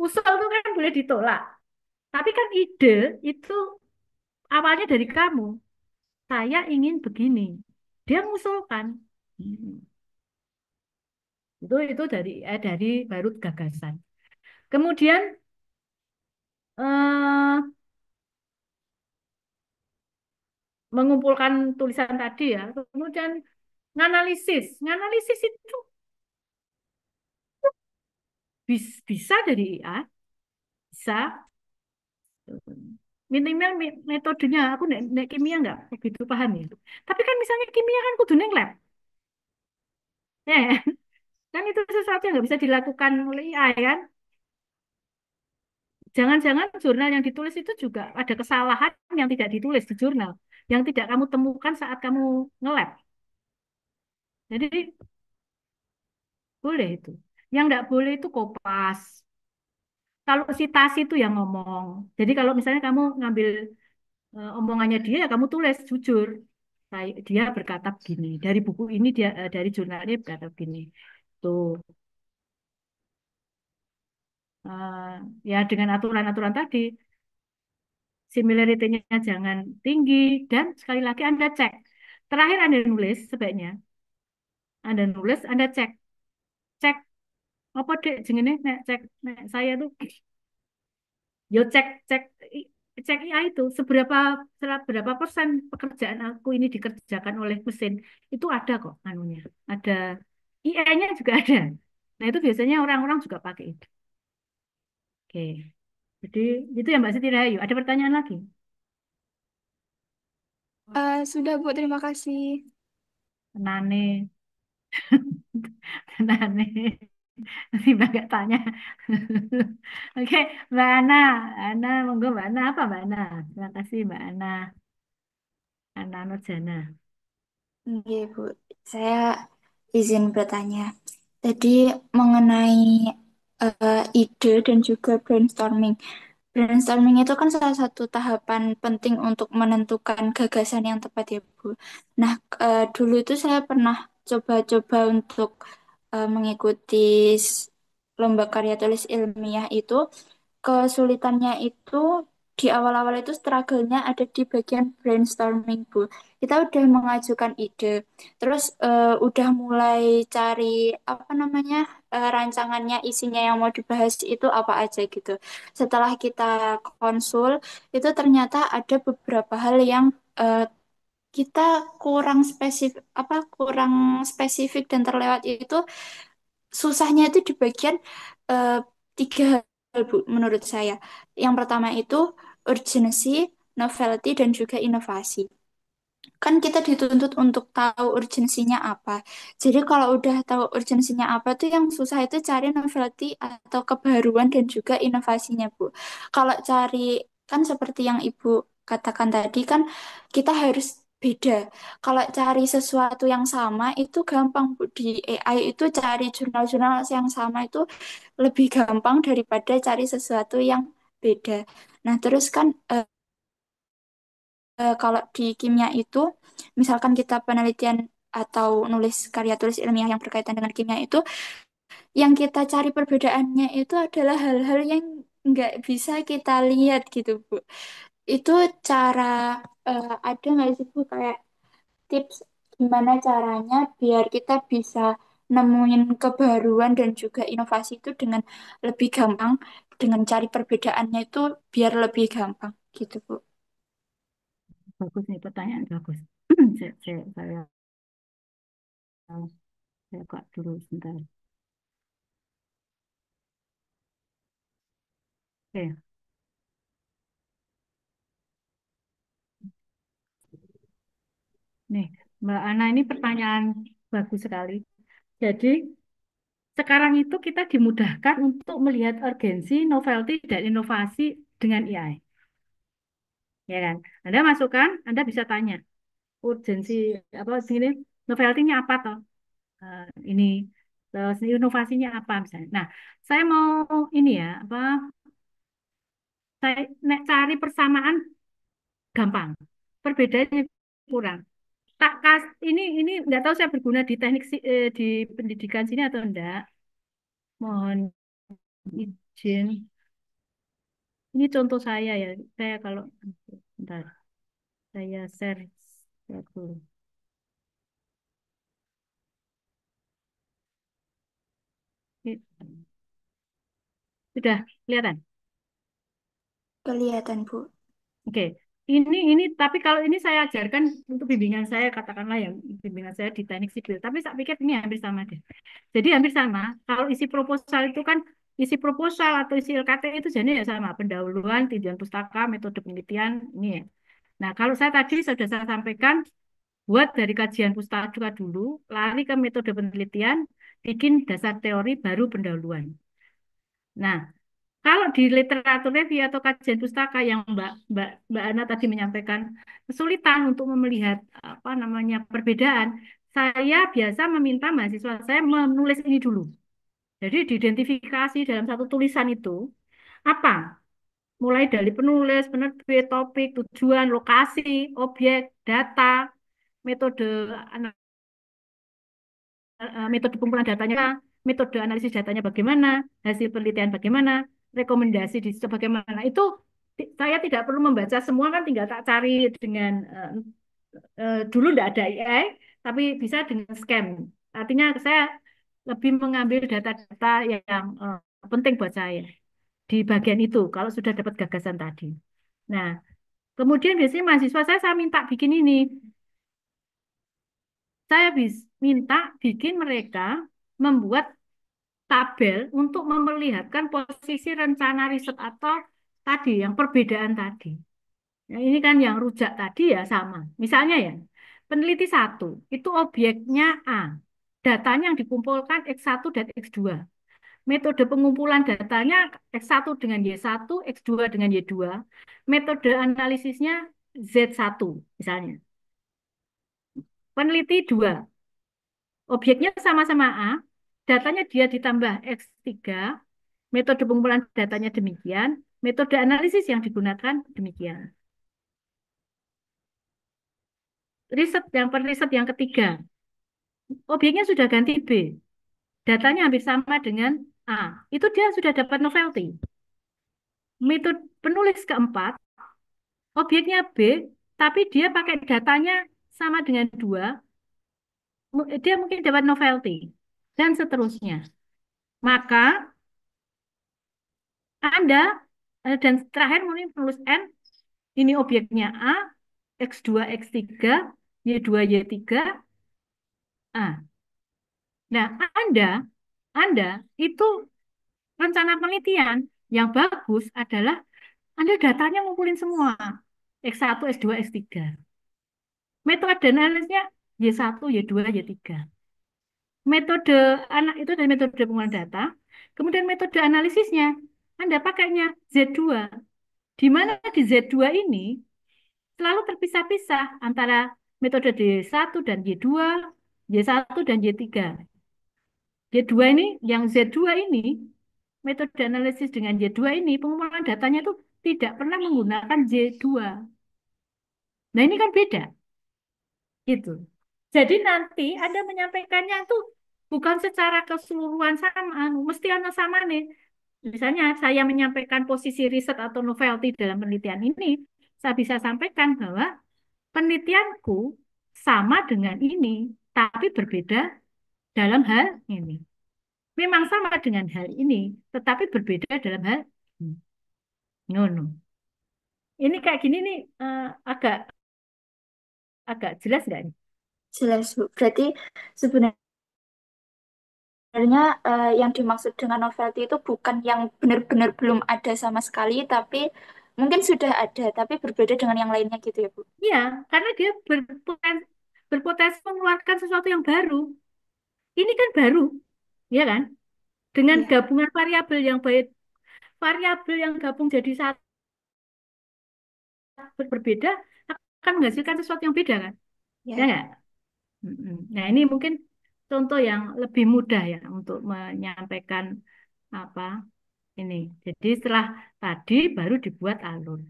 Usul itu kan boleh ditolak. Tapi kan ide itu awalnya dari kamu. Saya ingin begini. Dia mengusulkan. Hmm. Itu dari baru gagasan. Kemudian eh, mengumpulkan tulisan tadi ya. Kemudian nganalisis. Nganalisis itu bisa dari IA, bisa. Minimal metodenya aku nek kimia nggak begitu paham ya. Tapi kan misalnya kimia kan kudu neng lab. Ya, kan itu sesuatu yang nggak bisa dilakukan oleh AI kan. Jangan-jangan jurnal yang ditulis itu juga ada kesalahan yang tidak ditulis di jurnal, yang tidak kamu temukan saat kamu nge-lab. Jadi boleh itu. Yang nggak boleh itu kopas. Kalau sitasi itu yang ngomong. Jadi kalau misalnya kamu ngambil omongannya dia, ya kamu tulis jujur. Dia berkata begini. Dari buku ini dari jurnal ini berkata begini. Tuh. Eh, ya dengan aturan-aturan tadi. Similarity-nya jangan tinggi dan sekali lagi Anda cek. Terakhir Anda nulis sebaiknya Anda nulis, Anda cek apa dek jenenge nek cek nek saya tuh yo cek IA itu seberapa persen pekerjaan aku ini dikerjakan oleh mesin itu ada kok anunya ada IA-nya juga ada. Nah itu biasanya orang-orang juga pakai itu. Oke, jadi itu ya Mbak Siti Rahayu. Ada pertanyaan lagi? Sudah Bu, terima kasih. Nane. Nah, nih, nanti Mbak gak tanya. Oke, Mbak Ana, monggo Mbak Ana, apa Mbak Ana? Terima kasih Mbak Ana Nurjana. Iya, Bu. Saya izin bertanya. Tadi mengenai ide dan juga brainstorming. Brainstorming itu kan salah satu tahapan penting untuk menentukan gagasan yang tepat ya, Bu. Nah, dulu itu saya pernah coba-coba untuk mengikuti lomba karya tulis ilmiah itu. Kesulitannya itu di awal-awal itu struggle-nya ada di bagian brainstorming, Bu. Kita udah mengajukan ide, terus udah mulai cari apa namanya rancangannya, isinya yang mau dibahas itu apa aja gitu. Setelah kita konsul, itu ternyata ada beberapa hal yang kita kurang spesifik dan terlewat itu. Susahnya itu di bagian eh, tiga hal, Bu, menurut saya. Yang pertama itu urgency, novelty, dan juga inovasi. Kan kita dituntut untuk tahu urgensinya apa. Jadi kalau udah tahu urgensinya apa tuh yang susah itu cari novelty atau kebaruan dan juga inovasinya, Bu. Kalau cari kan seperti yang Ibu katakan tadi kan kita harus beda. Kalau cari sesuatu yang sama itu gampang, Bu. Di AI itu cari jurnal-jurnal yang sama itu lebih gampang daripada cari sesuatu yang beda. Nah, terus kan kalau di kimia itu, misalkan kita penelitian atau nulis karya tulis ilmiah yang berkaitan dengan kimia itu, yang kita cari perbedaannya itu adalah hal-hal yang nggak bisa kita lihat gitu, Bu. Itu cara, ada nggak sih, Bu, kayak tips gimana caranya biar kita bisa nemuin kebaruan dan juga inovasi itu dengan lebih gampang, dengan cari perbedaannya itu biar lebih gampang gitu, Bu. Bagus nih, pertanyaan bagus. Saya buka dulu sebentar. Oke, nih Mbak Ana ini pertanyaan bagus sekali. Jadi sekarang itu kita dimudahkan untuk melihat urgensi, novelty, dan inovasi dengan AI. Ya kan? Anda masukkan, Anda bisa tanya urgensi apa sini, novelty-nya apa toh? Eh, ini terus inovasinya apa misalnya. Nah, saya mau ini ya, apa saya cari persamaan gampang. Perbedaannya kurang. Tak kas ini nggak tahu saya berguna di di pendidikan sini atau enggak. Mohon izin. Ini contoh saya ya. Saya kalau bentar, saya share dulu. Ini- Sudah kelihatan? Kelihatan, Bu. Oke. Ini tapi kalau ini saya ajarkan untuk bimbingan saya katakanlah yang bimbingan saya di teknik sipil. Tapi saya pikir ini hampir sama deh. Jadi hampir sama. Kalau isi proposal itu kan isi proposal atau isi LKT itu jadi ya sama. Pendahuluan, tinjauan pustaka, metode penelitian ini ya. Nah, kalau saya tadi sudah saya sampaikan, buat dari kajian pustaka dulu, lari ke metode penelitian, bikin dasar teori baru pendahuluan. Nah, kalau di literatur review atau kajian pustaka yang Mbak Ana tadi menyampaikan kesulitan untuk melihat apa namanya perbedaan, saya biasa meminta mahasiswa saya menulis ini dulu. Jadi diidentifikasi dalam satu tulisan itu apa? Mulai dari penulis, penerbit, topik, tujuan, lokasi, objek, data, metode metode pengumpulan datanya, metode analisis datanya bagaimana, hasil penelitian bagaimana, rekomendasi di situ bagaimana. Itu saya tidak perlu membaca semua kan tinggal tak cari dengan dulu tidak ada AI, tapi bisa dengan scan. Artinya saya lebih mengambil data-data yang penting buat saya di bagian itu kalau sudah dapat gagasan tadi. Nah, kemudian biasanya mahasiswa saya minta bikin ini. Saya minta bikin mereka membuat tabel untuk memperlihatkan posisi rencana riset atau tadi yang perbedaan tadi. Nah, ini kan yang rujak tadi ya sama. Misalnya ya, peneliti satu itu objeknya A. Datanya yang dikumpulkan X1 dan X2. Metode pengumpulan datanya X1 dengan Y1, X2 dengan Y2. Metode analisisnya Z1 misalnya. Peneliti 2, objeknya sama-sama A, datanya dia ditambah X3, Metode pengumpulan datanya demikian, metode analisis yang digunakan demikian. Riset yang ketiga, objeknya sudah ganti B, datanya hampir sama dengan A. Itu dia sudah dapat novelty. Metode penulis keempat, objeknya B, tapi dia pakai datanya sama dengan 2, dia mungkin dapat novelty, dan seterusnya. Maka Anda, dan terakhir mungkin penulis N, ini objeknya A, X2, X3, Y2, Y3, A. Nah, Anda itu rencana penelitian yang bagus adalah Anda datanya ngumpulin semua. X1, S2, S3. Metode analisnya Y1, Y2, Y3. Metode anak itu dari metode pengumpulan data. Kemudian metode analisisnya, Anda pakainya Z2. Di mana di Z2 ini selalu terpisah-pisah antara metode D1 dan Y2, Y1 dan Y3. Y2 ini, yang Z2 ini, metode analisis dengan Y2 ini, pengumpulan datanya itu tidak pernah menggunakan Y2. Nah, ini kan beda, gitu. Jadi nanti Anda menyampaikannya itu bukan secara keseluruhan sama, mesti ada sama nih. Misalnya saya menyampaikan posisi riset atau novelty dalam penelitian ini, saya bisa sampaikan bahwa penelitianku sama dengan ini, tapi berbeda dalam hal ini. Memang sama dengan hal ini, tetapi berbeda dalam hal ini. No, no. Ini kayak gini nih, agak agak jelas nggak nih? Jelas, Bu. Berarti sebenarnya yang dimaksud dengan novelty itu bukan yang benar-benar belum ada sama sekali, tapi mungkin sudah ada, tapi berbeda dengan yang lainnya gitu ya, Bu. Iya, karena dia berpotensi mengeluarkan sesuatu yang baru. Ini kan baru, ya kan? Dengan Iya, gabungan variabel yang baik, variabel yang gabung jadi satu berbeda akan menghasilkan sesuatu yang beda kan? Ya ya. nggak? Mm-mm. Nah, ini mungkin contoh yang lebih mudah ya untuk menyampaikan apa ini. Jadi setelah tadi baru dibuat alur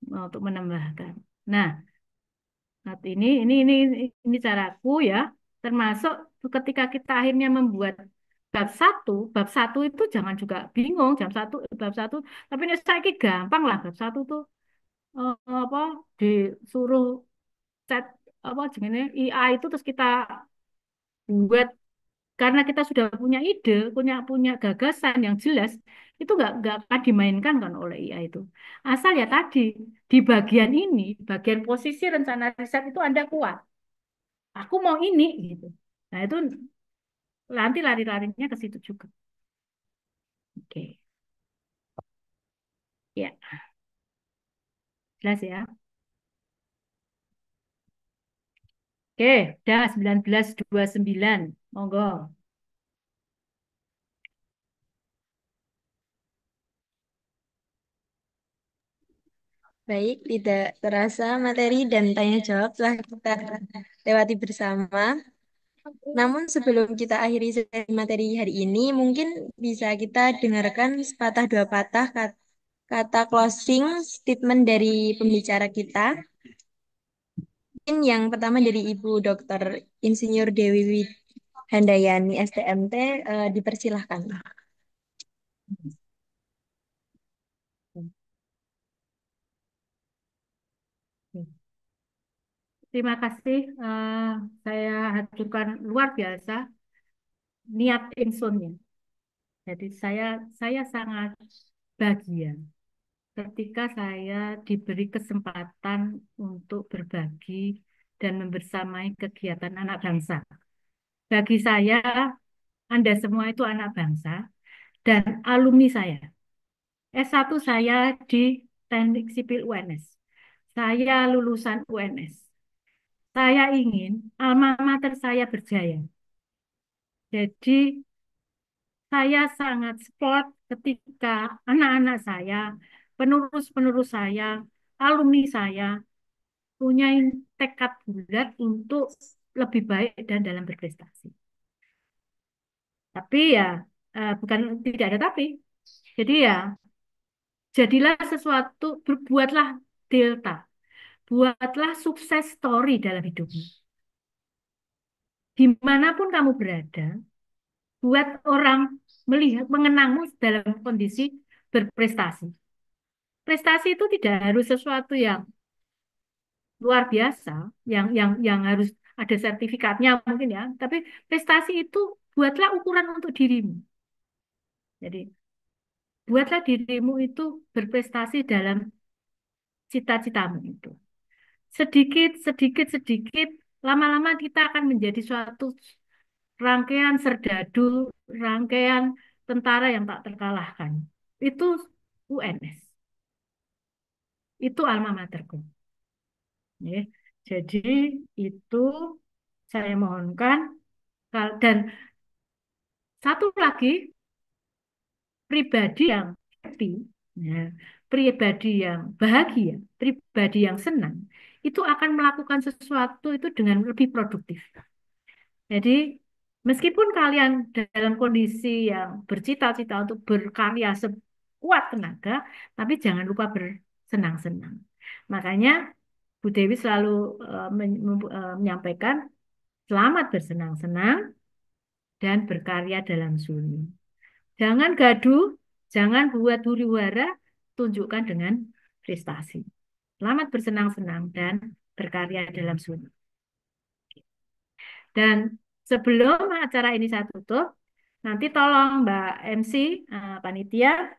untuk menambahkan. Nah, saat ini caraku ya. Termasuk ketika kita akhirnya membuat bab satu itu jangan juga bingung bab satu. Tapi ini saya gampang lah bab satu tuh apa disuruh chat apa jenisnya IA itu terus kita buat karena kita sudah punya ide, punya gagasan yang jelas, itu nggak akan dimainkan kan oleh IA itu. Asal ya tadi di bagian ini, bagian posisi rencana riset itu Anda kuat. Aku mau ini gitu. Nah itu nanti lari-larinya ke situ juga. Oke, ya jelas ya. Oke, udah 19:29. Monggo. Baik, tidak terasa materi dan tanya jawab telah kita lewati bersama. Namun sebelum kita akhiri sesi materi hari ini, mungkin bisa kita dengarkan sepatah dua patah kata closing statement dari pembicara kita. Mungkin yang pertama dari Ibu Dr. Insinyur Dewi Handayani, STMT, dipersilahkan. Terima kasih. Saya haturkan luar biasa niat insunnya. Jadi saya sangat bahagia ketika saya diberi kesempatan untuk berbagi dan membersamai kegiatan anak bangsa. Bagi saya, Anda semua itu anak bangsa dan alumni saya. S1 saya di Teknik Sipil UNS. Saya lulusan UNS. Saya ingin alma mater saya berjaya. Jadi saya sangat support ketika anak-anak saya, penerus-penerus saya, alumni saya punya tekad bulat untuk lebih baik dan dalam berprestasi. Tapi ya bukan tidak ada tapi. Jadi ya, jadilah sesuatu, berbuatlah delta, buatlah sukses story dalam hidupmu. Dimanapun kamu berada, buat orang melihat, mengenangmu dalam kondisi berprestasi. Prestasi itu tidak harus sesuatu yang luar biasa, yang harus ada sertifikatnya mungkin ya. Tapi prestasi itu buatlah ukuran untuk dirimu. Jadi buatlah dirimu itu berprestasi dalam cita-citamu itu. Sedikit, sedikit, sedikit, lama-lama kita akan menjadi suatu rangkaian serdadu, rangkaian tentara yang tak terkalahkan. Itu UNS. Itu alma materku. Ya. Jadi itu saya mohonkan. Dan satu lagi, pribadi yang happy, ya, pribadi yang bahagia, pribadi yang senang, itu akan melakukan sesuatu itu dengan lebih produktif. Jadi, meskipun kalian dalam kondisi yang bercita-cita untuk berkarya sekuat tenaga, tapi jangan lupa bersenang-senang. Makanya Bu Dewi selalu menyampaikan selamat bersenang-senang dan berkarya dalam sunyi. Jangan gaduh, jangan buat huru-hara, tunjukkan dengan prestasi. Selamat bersenang-senang dan berkarya dalam sunyi. Dan sebelum acara ini saya tutup, nanti tolong Mbak MC, panitia,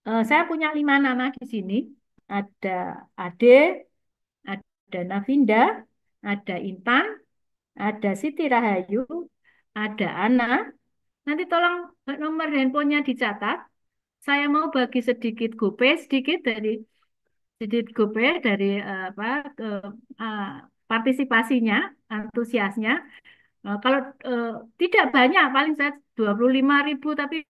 saya punya 5 nama di sini. Ada Ade, ada Navinda, ada Intan, ada Siti Rahayu, ada Ana. Nanti tolong nomor handphonenya dicatat. Saya mau bagi sedikit gopay, sedikit gopay dari apa eh, partisipasinya, antusiasnya. Kalau tidak banyak, paling saya 25.000, tapi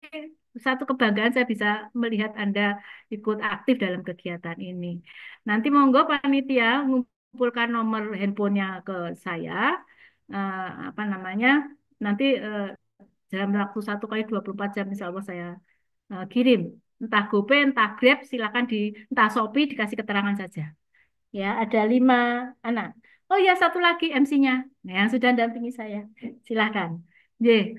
satu kebanggaan saya bisa melihat Anda ikut aktif dalam kegiatan ini. Nanti monggo panitia mengumpulkan nomor handphonenya ke saya, apa namanya, nanti dalam waktu 1 kali 24 jam insya Allah saya kirim. Entah GoPay, entah Grab, silakan entah Shopee dikasih keterangan saja. Ya, ada 5 anak. Oh ya, satu lagi MC-nya, yang sudah dampingi saya. Silahkan. Ye,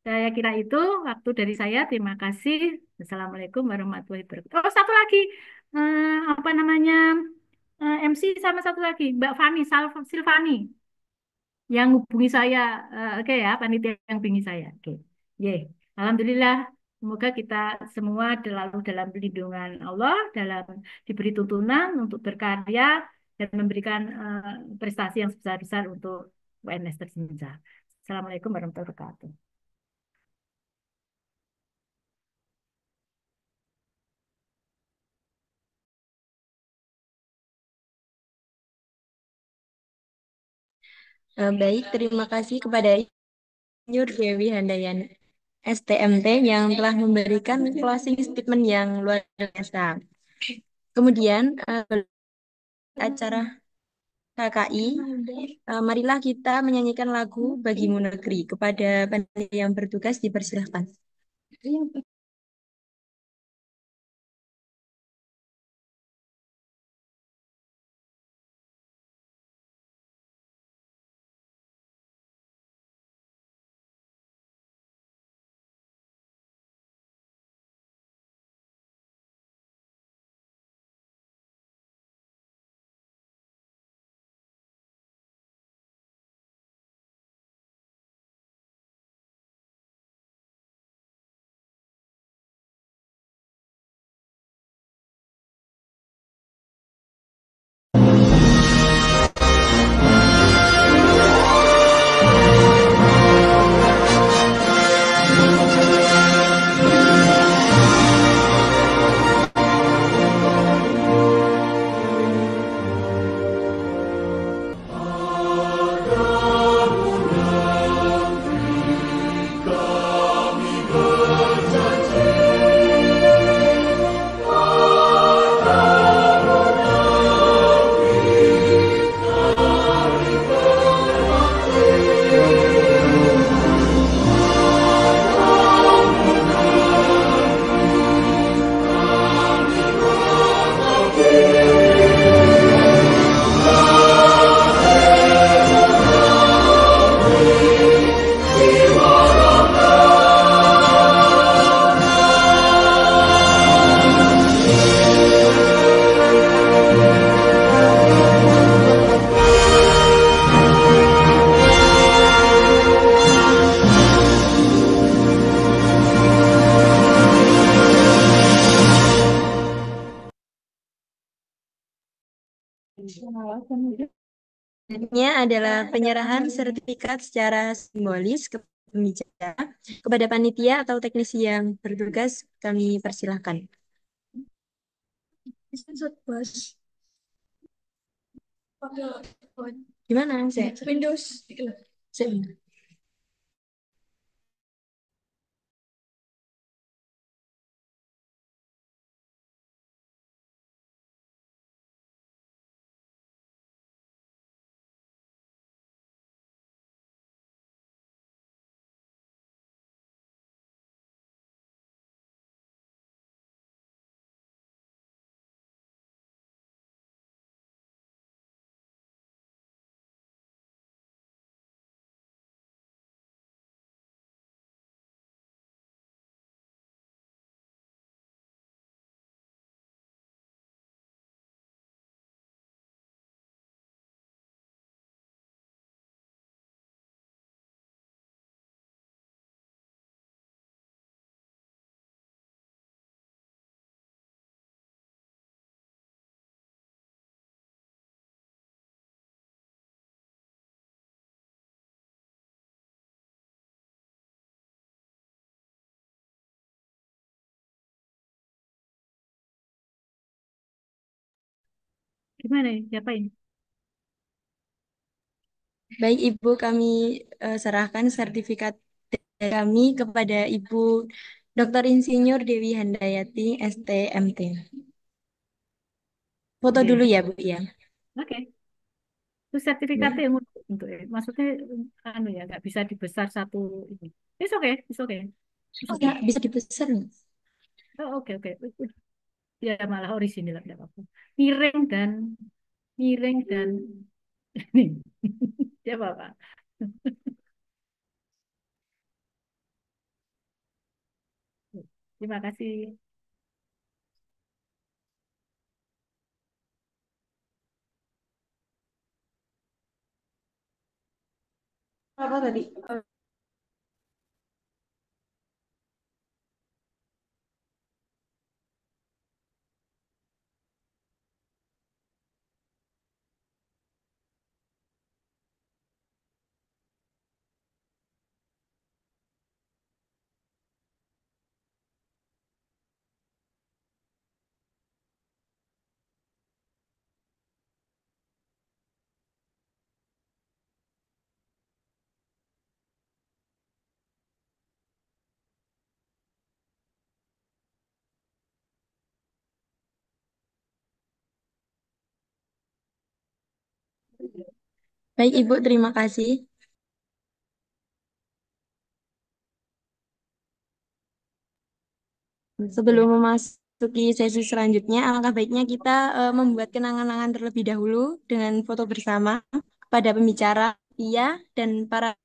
saya kira itu waktu dari saya. Terima kasih. Assalamualaikum warahmatullahi wabarakatuh. Oh, satu lagi. Apa namanya? MC sama satu lagi, Mbak Fani, Silvani, yang hubungi saya. Oke ya, panitia yang hubungi saya. Oke. Ye, Alhamdulillah. Semoga kita semua selalu dalam perlindungan Allah, dalam diberi tuntunan untuk berkarya dan memberikan prestasi yang sebesar-besar untuk UNS tercinta. Assalamualaikum warahmatullahi wabarakatuh. Baik, terima kasih kepada Nur Dewi Handayani STMT yang telah memberikan closing statement yang luar biasa. Kemudian acara KKI, marilah kita menyanyikan lagu Bagimu Negeri. Kepada panitia yang bertugas dipersilahkan. Selanjutnya adalah penyerahan sertifikat secara simbolis ke pembicara kepada panitia atau teknisi yang bertugas. Kami persilahkan. Gimana? Saya Windows. Saya- Gimana? Siapain? Baik, Ibu, kami serahkan sertifikat dari kami kepada Ibu Dr. Insinyur Dewi Handayati, STMT. Foto Oke. dulu ya, Bu, ya. Oke. Itu sertifikatnya yang untuk maksudnya anu ya nggak bisa dibesar satu ini. It's okay, it's okay, it's okay. Bisa dipesan. Oh, oke oke. Ya malah orisinil nggak apa-apa. Miring dan miring dan ya apa? Terima kasih. Apa tadi? Baik, Ibu, terima kasih. Sebelum Oke. memasuki sesi selanjutnya, alangkah baiknya kita membuat kenang-kenangan terlebih dahulu dengan foto bersama kepada pembicara, Tia, dan para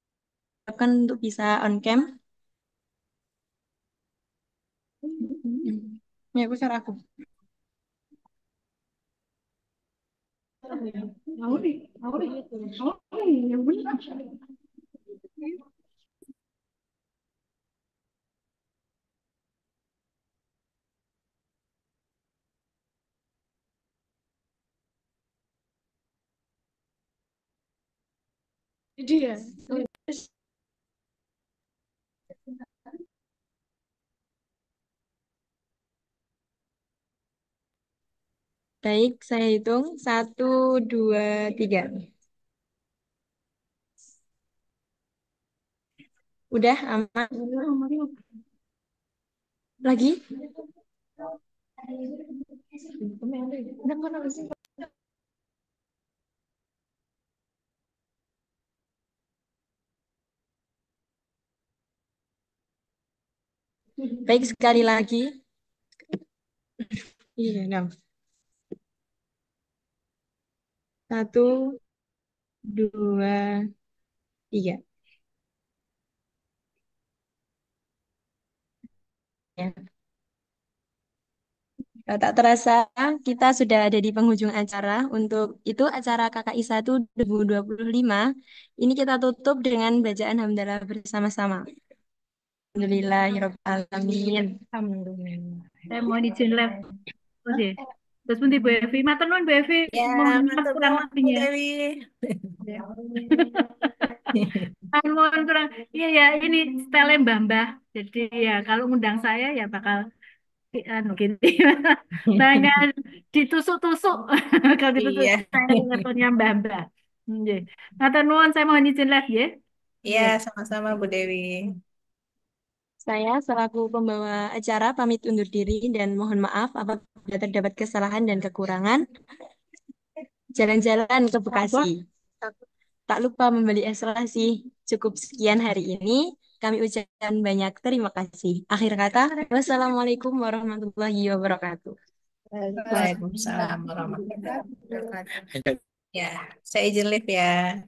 rekan untuk bisa on cam. Ya, aku cara aku. Dia. Baik, saya hitung. Satu, dua, tiga. Udah aman. Lagi? Baik, sekali lagi. Iya, enam. Satu, dua, tiga. Ya. Tak terasa kita sudah ada di penghujung acara. Untuk itu acara KKI 1 2025 ini kita tutup dengan bacaan hamdalah bersama-sama. Alhamdulillahirobbilalamin. Saya mohon izin live. Oke. Terus pun Bu Evi, matur nuwun Bu Evi, Ya, mohon maaf matur kurang nuwun Bu lebihnya. Dewi. Ya. Mohon kurang, iya ya ini style Mbah-mbah. Jadi ya kalau ngundang saya ya bakal anu gini. Tangan ditusuk-tusuk. Kalau ditusuk Iya. saya ingatnya Mbah-mbah. Nggih. Matur nuwun, saya mohon izin live ya. Iya, Nggih. sama-sama Bu Dewi. Saya selaku pembawa acara pamit undur diri dan mohon maaf apabila terdapat kesalahan dan kekurangan. Jalan-jalan ke Bekasi. Tak lupa membeli ekselasi. Cukup sekian hari ini. Kami ucapkan banyak terima kasih. Akhir kata, wassalamualaikum warahmatullahi wabarakatuh. Waalaikumsalam warahmatullahi wabarakatuh. Ya, saya izin live ya.